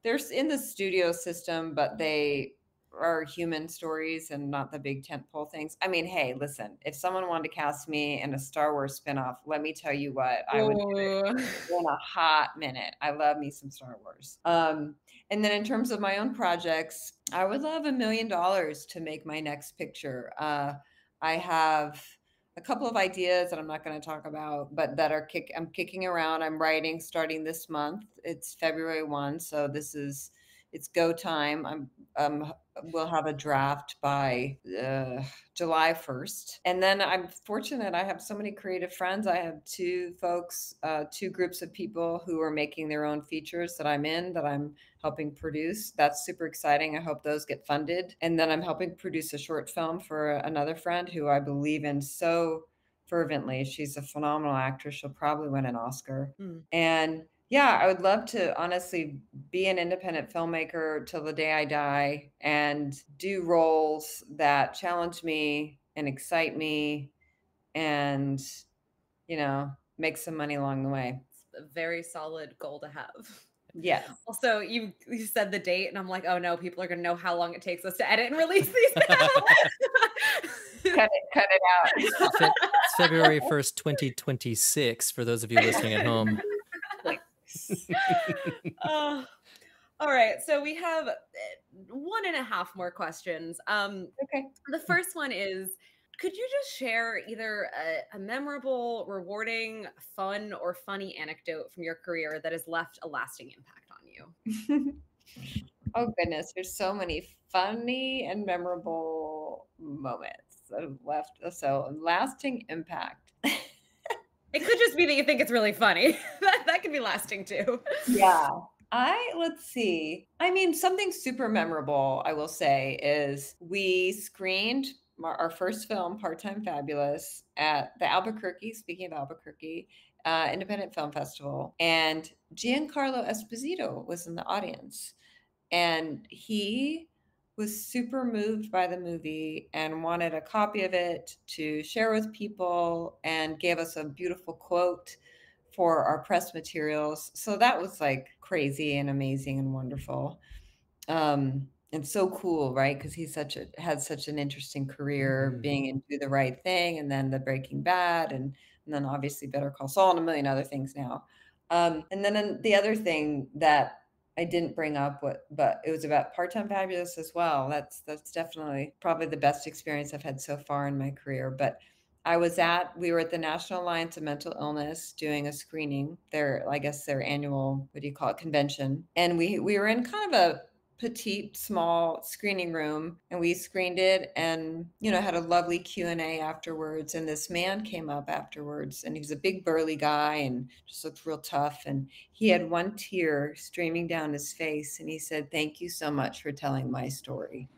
they're in the studio system, but they are human stories and not the big tentpole things. I mean, hey, listen, if someone wanted to cast me in a Star Wars spinoff, let me tell you what, I would do it in a hot minute. I love me some Star Wars. And then in terms of my own projects, I would love $1 million to make my next picture. I have a couple of ideas that I'm not going to talk about, but that I'm kicking around. I'm writing starting this month. It's February 1. So it's go time. We'll have a draft by July 1st. And then I'm fortunate. I have so many creative friends. I have two groups of people who are making their own features that I'm helping produce. That's super exciting. I hope those get funded. And then I'm helping produce a short film for another friend who I believe in so fervently. She's a phenomenal actress. She'll probably win an Oscar. And Yeah, I would love to honestly be an independent filmmaker till the day I die and do roles that challenge me and excite me and, make some money along the way. It's a very solid goal to have. Yes. Also, you said the date, and I'm like, oh no, people are gonna know how long it takes us to edit and release these now. Cut it out. It's February 1st, 2026, for those of you listening at home. Oh, all right. So we have 1.5 more questions. Okay. The first one is, could you just share either a memorable, rewarding, fun, or funny anecdote from your career that has left a lasting impact on you? Oh goodness, there's so many funny and memorable moments that have left so lasting impact. It could just be that you think it's really funny. That could be lasting too. Yeah. Let's see. I mean, something super memorable, I will say, is we screened our first film, Part-Time Fabulous, at the Albuquerque, speaking of Albuquerque, Independent Film Festival. And Giancarlo Esposito was in the audience. And he was super moved by the movie and wanted a copy of it to share with people and gave us a beautiful quote for our press materials. So that was like crazy and amazing and wonderful. And so cool, right? Because had such an interesting career being in Do the Right Thing and then the Breaking Bad and then obviously Better Call Saul and a million other things now. And then the other thing that I didn't bring up, but it was about Part-Time Fabulous as well. That's definitely probably the best experience I've had so far in my career. But we were at the National Alliance of Mental Illness doing a screening, their annual, what do you call it, convention. And we were in kind of a petite, small screening room, and we screened it and, had a lovely Q&A afterwards. And this man came up afterwards, and he was a big burly guy and just looked real tough. And he had one tear streaming down his face. And he said, "Thank you so much for telling my story."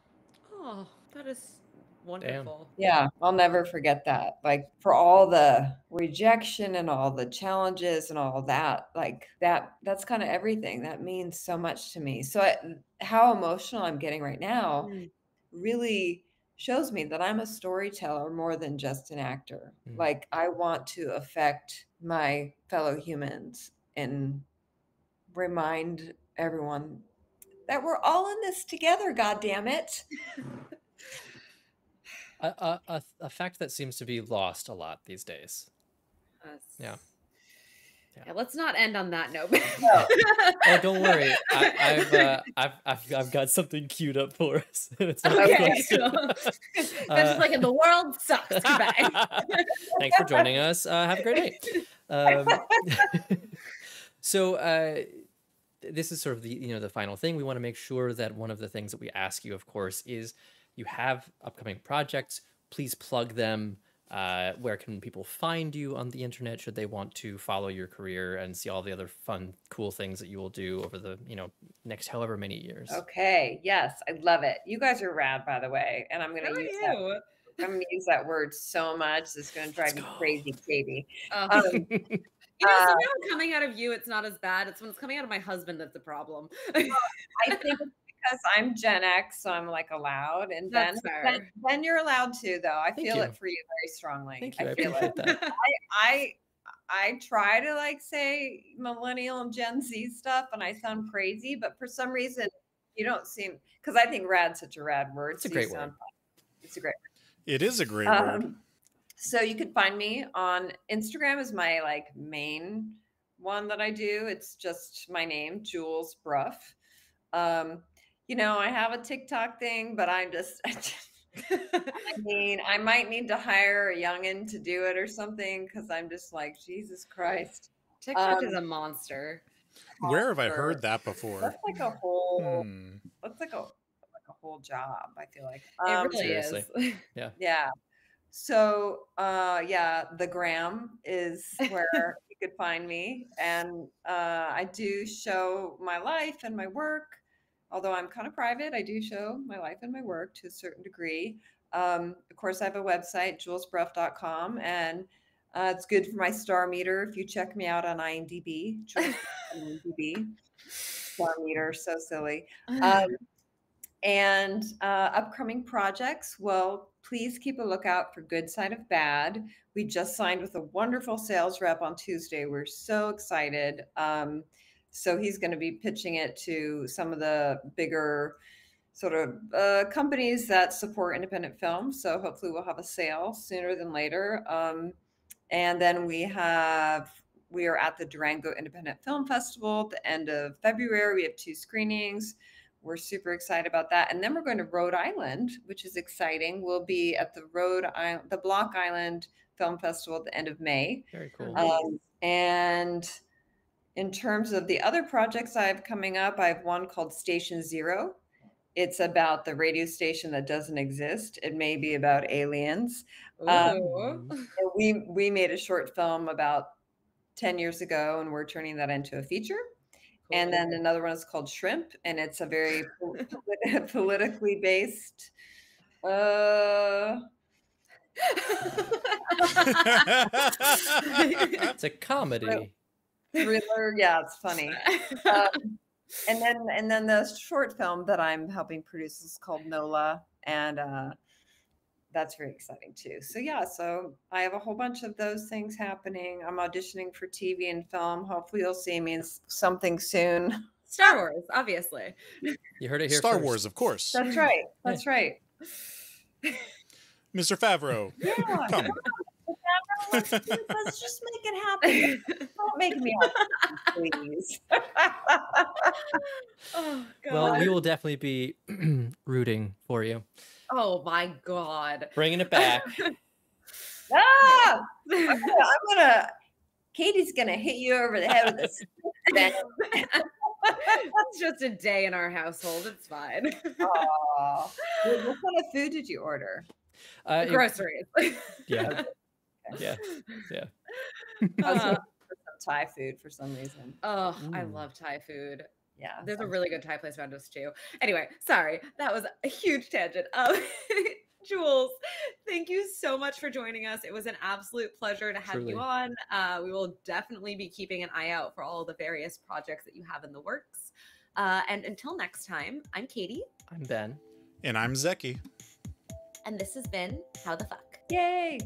Oh, that is wonderful. Yeah, I'll never forget that. Like, for all the rejection and all the challenges and all that, like that's kind of everything. That means so much to me. So how emotional I'm getting right now really shows me that I'm a storyteller more than just an actor. Like, I want to affect my fellow humans and remind everyone that we're all in this together, God damn it. A fact that seems to be lost a lot these days. Yeah. Let's not end on that note. Oh, don't worry. I've got something queued up for us. It's not okay. That's just like, the world sucks. Goodbye. Thanks for joining us. Have a great night. So this is sort of the final thing. We want to make sure that one of the things that we ask you, of course, is you have upcoming projects. Please plug them. Where can people find you on the internet should they want to follow your career and see all the other fun, cool things that you will do over the next however many years? Okay. Yes, I love it. You guys are rad, by the way, and I'm going to use that word so much. It's going to drive me crazy, Katie. Sometimes coming out of you, it's not as bad. It's when it's coming out of my husband that's a problem. I think it's because I'm Gen X, so I'm like allowed, and then you're allowed to, though. I feel it for you very strongly. Thank you. I appreciate that. I try to say millennial and Gen Z stuff, and I sound crazy, but for some reason you don't seem, because I think rad's such a rad word. It's a great word. It's a great word. It is a great word. So you can find me on Instagram is my main one that I do. It's just my name, Jules Bruff. I have a TikTok thing, but I might need to hire a youngin to do it or something, because I'm just like, Jesus Christ. TikTok is a monster. Where have I heard that before? That's like a whole that's like a whole job, I feel like. It really is. Yeah. So the gram is where you could find me. And I do show my life and my work. Although I'm kind of private, I do show my life and my work to a certain degree. Of course, I have a website, julesbruff.com, and It's good for my star meter. If you check me out on IMDb, Jules IMDb star meter, so silly. And upcoming projects, well, please keep a lookout for Good Side of Bad. We just signed with a wonderful sales rep on Tuesday. We're so excited. So he's going to be pitching it to some of the bigger sort of companies that support independent films. So hopefully we'll have a sale sooner than later. And then we are at the Durango Independent Film Festival at the end of February. We have 2 screenings. We're super excited about that. And then we're going to Rhode Island, which is exciting. We'll be at the Block Island Film Festival at the end of May. Very cool. And in terms of the other projects I have coming up, I have one called Station Zero. It's about the radio station that doesn't exist. It may be about aliens. We made a short film about 10 years ago, and we're turning that into a feature. Cool. And then another one is called Shrimp, and it's a very politically based. It's a comedy. Thriller, yeah, it's funny. And then the short film that I'm helping produce is called NOLA, and that's very exciting too. So yeah, so I have a whole bunch of those things happening. I'm auditioning for TV and film. Hopefully you'll see me in something soon. Star Wars, obviously. You heard it here Star first. Wars, of course. That's right. That's right. Mr. Favreau. Yeah. Come. Let's just make it happen. Don't make me happy, please. Oh, God. Well, we will definitely be rooting for you. Oh my God. Bringing it back. I'm gonna Katie's gonna hit you over the head with this. It's just a day in our household. It's fine. What kind of food did you order? Groceries. Yeah. Yeah. I was looking for some Thai food for some reason. Oh, I love Thai food. Yeah. There's a really good Thai place around us too. Anyway, sorry. That was a huge tangent. Jules, thank you so much for joining us. It was an absolute pleasure to have you on. We will definitely be keeping an eye out for all the various projects that you have in the works. And until next time, I'm Katie. I'm Ben. And I'm Zeki. And this has been How the Fuck. Yay!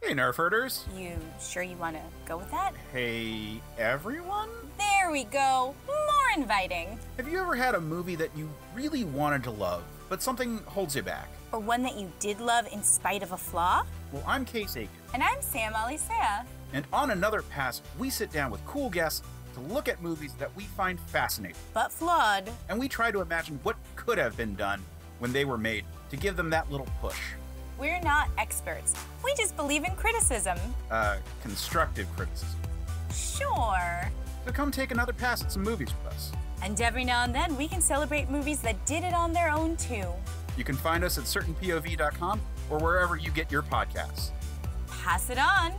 Hey, Nerf herders. You sure you want to go with that? Hey, everyone. There we go. More inviting. Have you ever had a movie that you really wanted to love, but something holds you back? Or one that you did love in spite of a flaw? Well, I'm Case Aiken. And I'm Sam Alisea. And on Another Pass, we sit down with cool guests to look at movies that we find fascinating. But flawed. And we try to imagine what could have been done when they were made to give them that little push. We're not experts. We just believe in criticism. Constructive criticism. Sure. So come take another pass at some movies with us. And every now and then, we can celebrate movies that did it on their own, too. You can find us at certainpov.com or wherever you get your podcasts. Pass it on.